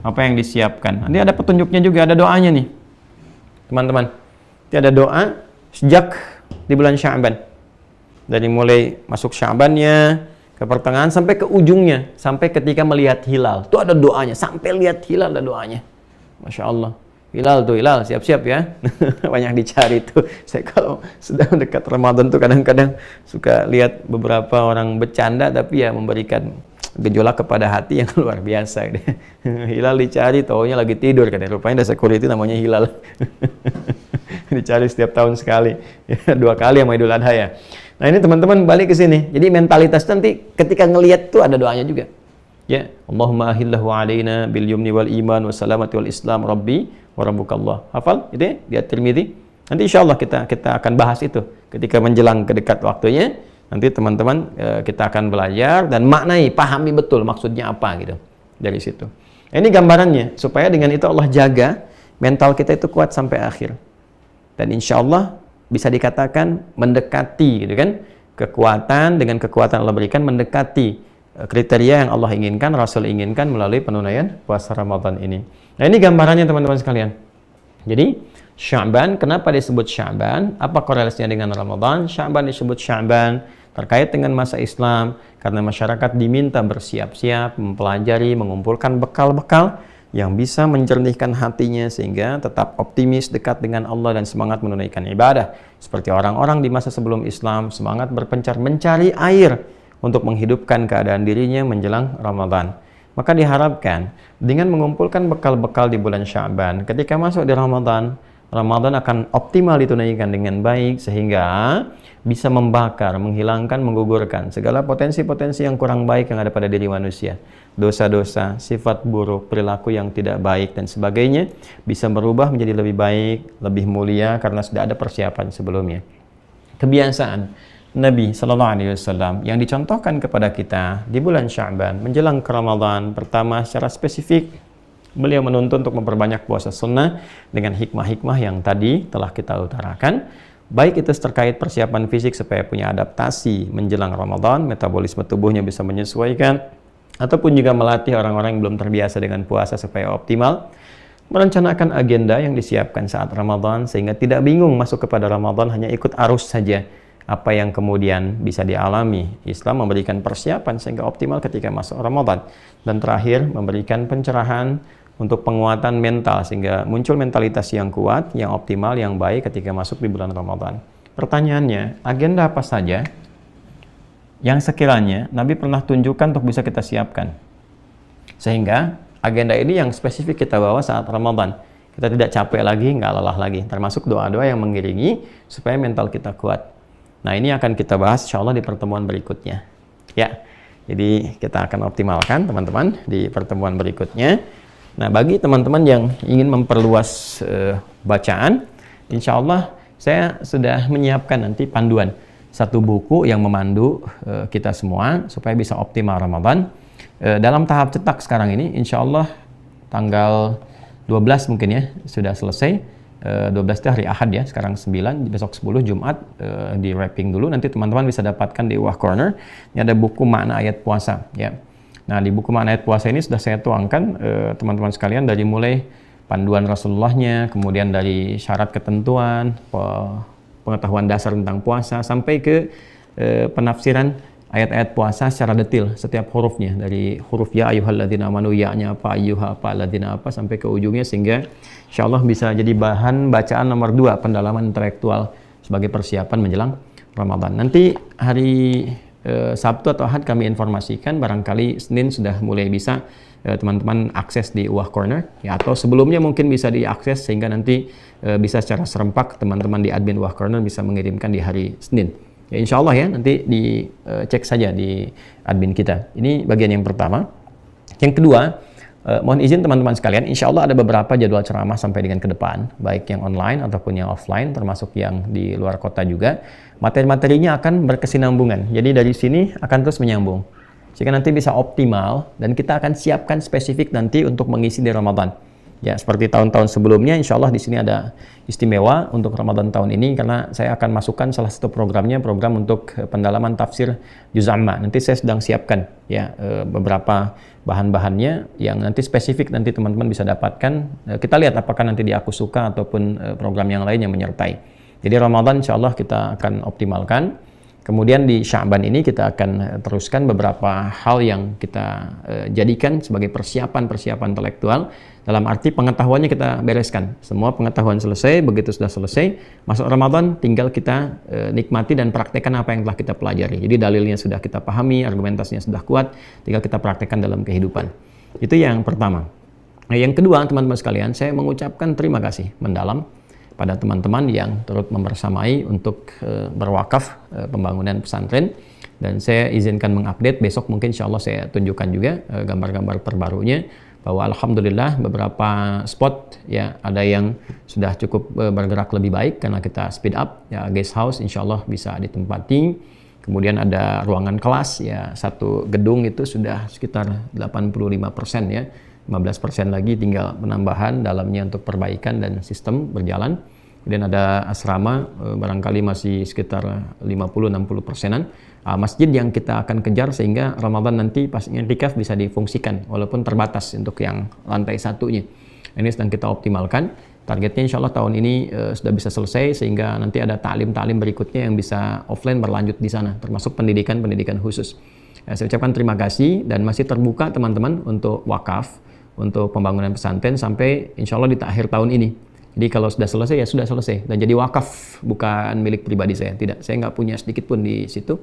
apa yang disiapkan. Nanti ada petunjuknya juga, ada doanya nih teman-teman. Nanti ada doa sejak di bulan Sya'ban, dari mulai masuk Sya'bannya ke pertengahan sampai ke ujungnya, sampai ketika melihat hilal itu ada doanya, sampai lihat hilal ada doanya. Masya Allah. Hilal tuh, hilal, siap-siap ya. Banyak dicari tuh. Saya kalau sudah dekat Ramadan tuh kadang-kadang suka lihat beberapa orang bercanda tapi ya memberikan gejolak kepada hati yang luar biasa. Hilal dicari, taunya lagi tidur katanya. Rupanya ada security namanya hilal. Dicari setiap tahun sekali. Ya, 2 kali sama Idul Adha ya. Nah ini teman-teman balik ke sini. Jadi mentalitas nanti ketika ngelihat tuh ada doanya juga. Ya, Allahumma ahillahu alaina bil yumni wal iman was salamati wal islam rabbi wa rabbukallah. Hafal itu ya di At-Tirmidzi. Nanti insyaallah kita akan bahas itu ketika menjelang ke dekat waktunya. Nanti teman-teman kita akan belajar dan maknai, pahami betul maksudnya apa gitu dari situ. Ini gambarannya supaya dengan itu Allah jaga mental kita itu kuat sampai akhir. Dan insyaallah bisa dikatakan mendekati gitu kan, kekuatan dengan kekuatan Allah berikan mendekati kriteria yang Allah inginkan, Rasul inginkan melalui penunaian puasa Ramadan ini. Nah ini gambarannya teman-teman sekalian. Jadi Sya'ban, kenapa disebut Sya'ban? Apa korelasinya dengan Ramadan? Sya'ban disebut Sya'ban terkait dengan masa Islam karena masyarakat diminta bersiap-siap, mempelajari, mengumpulkan bekal-bekal yang bisa menjernihkan hatinya sehingga tetap optimis, dekat dengan Allah dan semangat menunaikan ibadah. Seperti orang-orang di masa sebelum Islam, semangat berpencar mencari air untuk menghidupkan keadaan dirinya menjelang Ramadan. Maka diharapkan dengan mengumpulkan bekal-bekal di bulan Sya'ban, ketika masuk di Ramadan, Ramadan akan optimal ditunaikan dengan baik sehingga bisa membakar, menghilangkan, menggugurkan segala potensi-potensi yang kurang baik yang ada pada diri manusia. Dosa-dosa, sifat buruk, perilaku yang tidak baik dan sebagainya bisa berubah menjadi lebih baik, lebih mulia karena sudah ada persiapan sebelumnya. Kebiasaan Nabi Sallallahu Alaihi Wasallam yang dicontohkan kepada kita di bulan Sya'ban menjelang ke Ramadan, pertama secara spesifik beliau menuntun untuk memperbanyak puasa sunnah dengan hikmah-hikmah yang tadi telah kita utarakan, baik itu terkait persiapan fisik supaya punya adaptasi menjelang Ramadan, metabolisme tubuhnya bisa menyesuaikan, ataupun juga melatih orang-orang yang belum terbiasa dengan puasa supaya optimal, merencanakan agenda yang disiapkan saat Ramadan sehingga tidak bingung masuk kepada Ramadan hanya ikut arus saja. Apa yang kemudian bisa dialami, Islam memberikan persiapan sehingga optimal ketika masuk Ramadan. Dan terakhir, memberikan pencerahan untuk penguatan mental sehingga muncul mentalitas yang kuat, yang optimal, yang baik ketika masuk di bulan Ramadan. Pertanyaannya, agenda apa saja yang sekiranya Nabi pernah tunjukkan untuk bisa kita siapkan sehingga agenda ini yang spesifik kita bawa saat Ramadan, kita tidak capek lagi, nggak lelah lagi, termasuk doa-doa yang mengiringi supaya mental kita kuat. Nah ini akan kita bahas insya Allah di pertemuan berikutnya ya. Jadi kita akan optimalkan teman-teman di pertemuan berikutnya. Nah bagi teman-teman yang ingin memperluas bacaan, insya Allah saya sudah menyiapkan nanti panduan satu buku yang memandu kita semua supaya bisa optimal Ramadan. Dalam tahap cetak sekarang ini insya Allah tanggal 12 mungkin ya sudah selesai. 12 itu hari Ahad ya, sekarang 9, besok 10 Jumat di wrapping dulu, nanti teman-teman bisa dapatkan di Wah Corner. Ini ada buku makna ayat puasa ya. Nah di buku makna ayat puasa ini sudah saya tuangkan teman-teman sekalian dari mulai panduan Rasulullahnya, kemudian dari syarat ketentuan, pengetahuan dasar tentang puasa, sampai ke penafsiran ayat-ayat puasa secara detail setiap hurufnya, dari huruf ya ayyuhalladzina amanu, ya-nya apa, ayyuha apa, ladzina apa, sampai ke ujungnya sehingga insyaallah bisa jadi bahan bacaan nomor 2 pendalaman intelektual sebagai persiapan menjelang Ramadan. Nanti hari Sabtu atau Ahad kami informasikan, barangkali Senin sudah mulai bisa teman-teman akses di Uwah Corner, ya, atau sebelumnya mungkin bisa diakses sehingga nanti bisa secara serempak teman-teman di admin Uwah Corner bisa mengirimkan di hari Senin. Ya, insya Allah ya, nanti dicek saja di admin kita. Ini bagian yang pertama. Yang kedua, mohon izin teman-teman sekalian, insya Allah ada beberapa jadwal ceramah sampai dengan ke depan, baik yang online ataupun yang offline, termasuk yang di luar kota juga. Materi-materinya akan berkesinambungan, jadi dari sini akan terus menyambung, sehingga nanti bisa optimal, dan kita akan siapkan spesifik nanti untuk mengisi di Ramadan. Ya, seperti tahun-tahun sebelumnya, insya Allah di sini ada istimewa untuk Ramadan tahun ini, karena saya akan masukkan salah satu programnya, program untuk pendalaman tafsir Juz Amma. Nanti saya sedang siapkan ya beberapa bahan-bahannya yang nanti spesifik nanti teman-teman bisa dapatkan. Kita lihat apakah nanti di Aku Suka ataupun program yang lain yang menyertai. Jadi Ramadan insya Allah kita akan optimalkan. Kemudian di Sya'ban ini kita akan teruskan beberapa hal yang kita jadikan sebagai persiapan-persiapan intelektual. Dalam arti pengetahuannya kita bereskan. Semua pengetahuan selesai, begitu sudah selesai, masuk Ramadan tinggal kita nikmati dan praktekkan apa yang telah kita pelajari. Jadi dalilnya sudah kita pahami, argumentasinya sudah kuat, tinggal kita praktekkan dalam kehidupan. Itu yang pertama. Nah, yang kedua, teman-teman sekalian, saya mengucapkan terima kasih mendalam pada teman-teman yang turut membersamai untuk berwakaf pembangunan pesantren, dan saya izinkan mengupdate besok, mungkin insya Allah saya tunjukkan juga gambar-gambar terbarunya, bahwa alhamdulillah beberapa spot ya ada yang sudah cukup bergerak lebih baik karena kita speed up ya. Guest house insya Allah bisa ditempati, kemudian ada ruangan kelas ya, satu gedung itu sudah sekitar 85% ya, 15% lagi tinggal penambahan dalamnya untuk perbaikan dan sistem berjalan. Kemudian ada asrama, barangkali masih sekitar 50-60%-an. Masjid yang kita akan kejar sehingga Ramadan nanti pas i'tikaf bisa difungsikan walaupun terbatas untuk yang lantai satunya. Ini sedang kita optimalkan. Targetnya insya Allah tahun ini sudah bisa selesai sehingga nanti ada ta'lim-ta'lim berikutnya yang bisa offline berlanjut di sana, termasuk pendidikan-pendidikan khusus. Saya ucapkan terima kasih dan masih terbuka teman-teman untuk wakaf, untuk pembangunan pesantren sampai insya Allah di akhir tahun ini. Jadi kalau sudah selesai ya sudah selesai dan jadi wakaf, bukan milik pribadi saya. Tidak, saya nggak punya sedikit pun di situ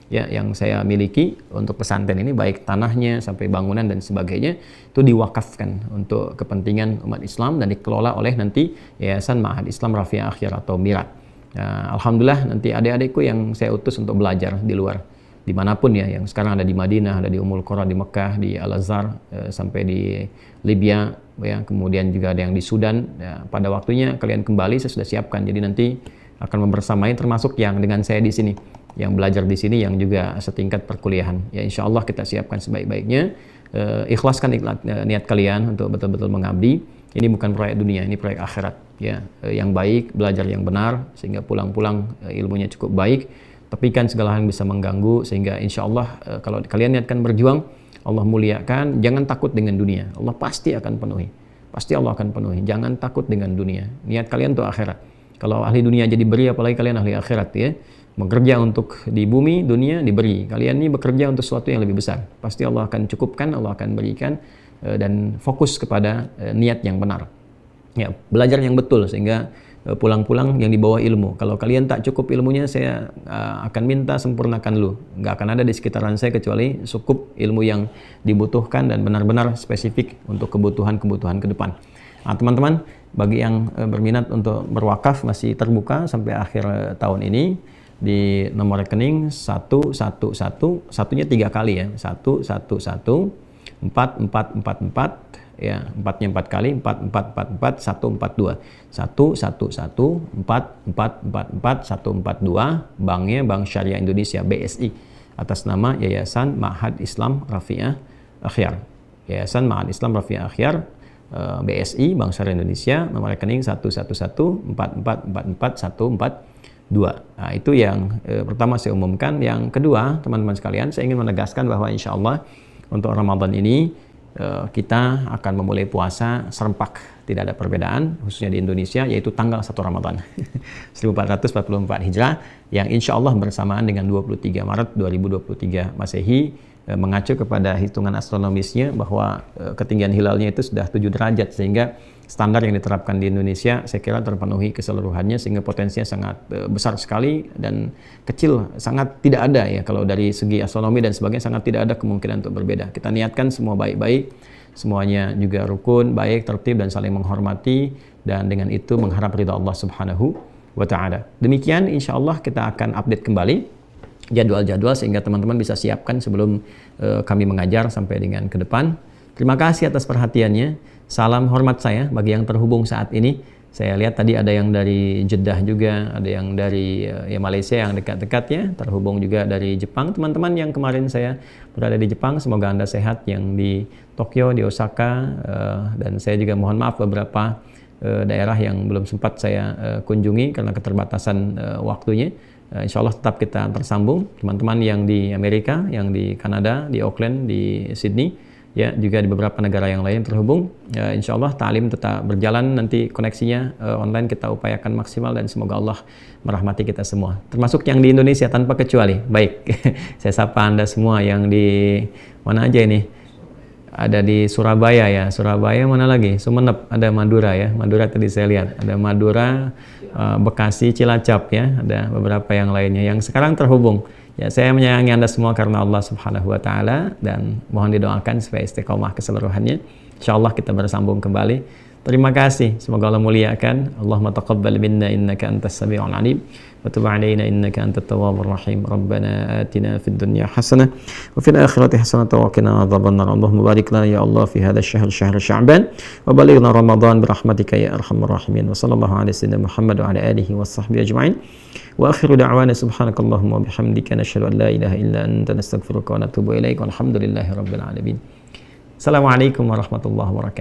ya yang saya miliki untuk pesantren ini, baik tanahnya sampai bangunan dan sebagainya itu diwakafkan untuk kepentingan umat Islam dan dikelola oleh nanti Yayasan Ma'had Islam Rafiah Akhyar atau MIRA. Alhamdulillah nanti adik-adikku yang saya utus untuk belajar di luar dimanapun ya, yang sekarang ada di Madinah, ada di Ummul Qura di Mekah, di Al-Azhar, sampai di Libya ya, kemudian juga ada yang di Sudan ya, pada waktunya kalian kembali saya sudah siapkan, jadi nanti akan membersamai termasuk yang dengan saya di sini, yang belajar di sini, yang juga setingkat perkuliahan ya, insya Allah kita siapkan sebaik-baiknya. Ikhlaskan niat kalian untuk betul-betul mengabdi. Ini bukan proyek dunia, ini proyek akhirat ya, yang baik, belajar yang benar sehingga pulang-pulang ilmunya cukup baik. Tepikan segala hal yang bisa mengganggu sehingga insya Allah kalau kalian niatkan berjuang, Allah muliakan. Jangan takut dengan dunia, Allah pasti akan penuhi, pasti Allah akan penuhi. Jangan takut dengan dunia, niat kalian untuk akhirat. Kalau ahli dunia jadi beri, apalagi kalian ahli akhirat ya, bekerja untuk di bumi, dunia diberi. Kalian ini bekerja untuk sesuatu yang lebih besar, pasti Allah akan cukupkan, Allah akan berikan. Dan fokus kepada niat yang benar ya, belajar yang betul sehingga pulang-pulang yang dibawa ilmu. Kalau kalian tak cukup ilmunya, saya akan minta sempurnakan lu. Nggak akan ada di sekitaran saya kecuali cukup ilmu yang dibutuhkan dan benar-benar spesifik untuk kebutuhan-kebutuhan ke depan. Nah, teman-teman, bagi yang berminat untuk berwakaf masih terbuka sampai akhir tahun ini di nomor rekening 111, satunya 3 kali ya, 111 4444 ya, 4-nya 4 kali, 4444 142 111 4444 142. Banknya Bank Syariah Indonesia BSI atas nama Yayasan Ma'had Islam Rafiah Akhyar. Yayasan Ma'had Islam Rafiah Akhyar BSI Bank Syariah Indonesia, nomor rekening 111 4444 142. Nah, itu yang pertama saya umumkan. Yang kedua, teman-teman sekalian, saya ingin menegaskan bahwa insya Allah untuk Ramadan ini kita akan memulai puasa serempak, tidak ada perbedaan, khususnya di Indonesia, yaitu tanggal 1 Ramadan 1444 Hijrah, yang insya Allah bersamaan dengan 23 Maret 2023 Masehi, mengacu kepada hitungan astronomisnya bahwa ketinggian hilalnya itu sudah 7 derajat, sehingga standar yang diterapkan di Indonesia saya kira terpenuhi keseluruhannya, sehingga potensinya sangat besar sekali dan kecil sangat tidak ada ya, kalau dari segi astronomi dan sebagainya sangat tidak ada kemungkinan untuk berbeda. Kita niatkan semua baik-baik, semuanya juga rukun, baik, tertib dan saling menghormati, dan dengan itu mengharap ridha Allah Subhanahu wa ta'ala. Demikian insya Allah kita akan update kembali jadwal-jadwal sehingga teman-teman bisa siapkan sebelum kami mengajar sampai dengan ke depan. Terima kasih atas perhatiannya. Salam hormat saya bagi yang terhubung saat ini. Saya lihat tadi ada yang dari Jeddah juga, ada yang dari ya Malaysia yang dekat-dekat ya, terhubung juga dari Jepang. Teman-teman yang kemarin saya berada di Jepang, semoga Anda sehat, yang di Tokyo, di Osaka, dan saya juga mohon maaf beberapa daerah yang belum sempat saya kunjungi karena keterbatasan waktunya. Insya Allah tetap kita tersambung. Teman-teman yang di Amerika, yang di Kanada, di Auckland, di Sydney, ya juga di beberapa negara yang lain terhubung. Insya Allah ta'lim tetap berjalan, nanti koneksinya online kita upayakan maksimal, dan semoga Allah merahmati kita semua. Termasuk yang di Indonesia tanpa kecuali. Baik, saya sapa Anda semua yang di mana aja ini. Ada di Surabaya ya, Surabaya mana lagi? Sumeneb, ada Madura ya, Madura tadi saya lihat, ada Madura, Bekasi, Cilacap ya, ada beberapa yang lainnya yang sekarang terhubung. Ya, saya menyayangi Anda semua karena Allah Subhanahu wa ta'ala, dan mohon didoakan supaya istiqomah keseluruhannya. Insyaallah kita bersambung kembali. Terima kasih, semoga Allah muliakan. Allahumma taqabbal minna innaka antas sami'ul alim wa tub 'alaina innaka antat tawwabur rahim. Rabbana atina fid dunya hasanah wa fil akhirati hasanah wa qina adzabannar. Allahumma barik lana ya Allah fi hadzal syahr, syahr Sya'ban, wa balighna Ramadan bi rahmatika ya arhamar rahimin. Wa sallallahu ala sayyidina Muhammad wa ala alihi washabbihi ajma'in. Wa akhiru da'wana subhanakallahumma wa bihamdika nashhadu an la ilaha illa anta nastaghfiruka wa natubu ilaik. Walhamdulillahi rabbil alamin. Assalamualaikum warahmatullahi wabarakatuh.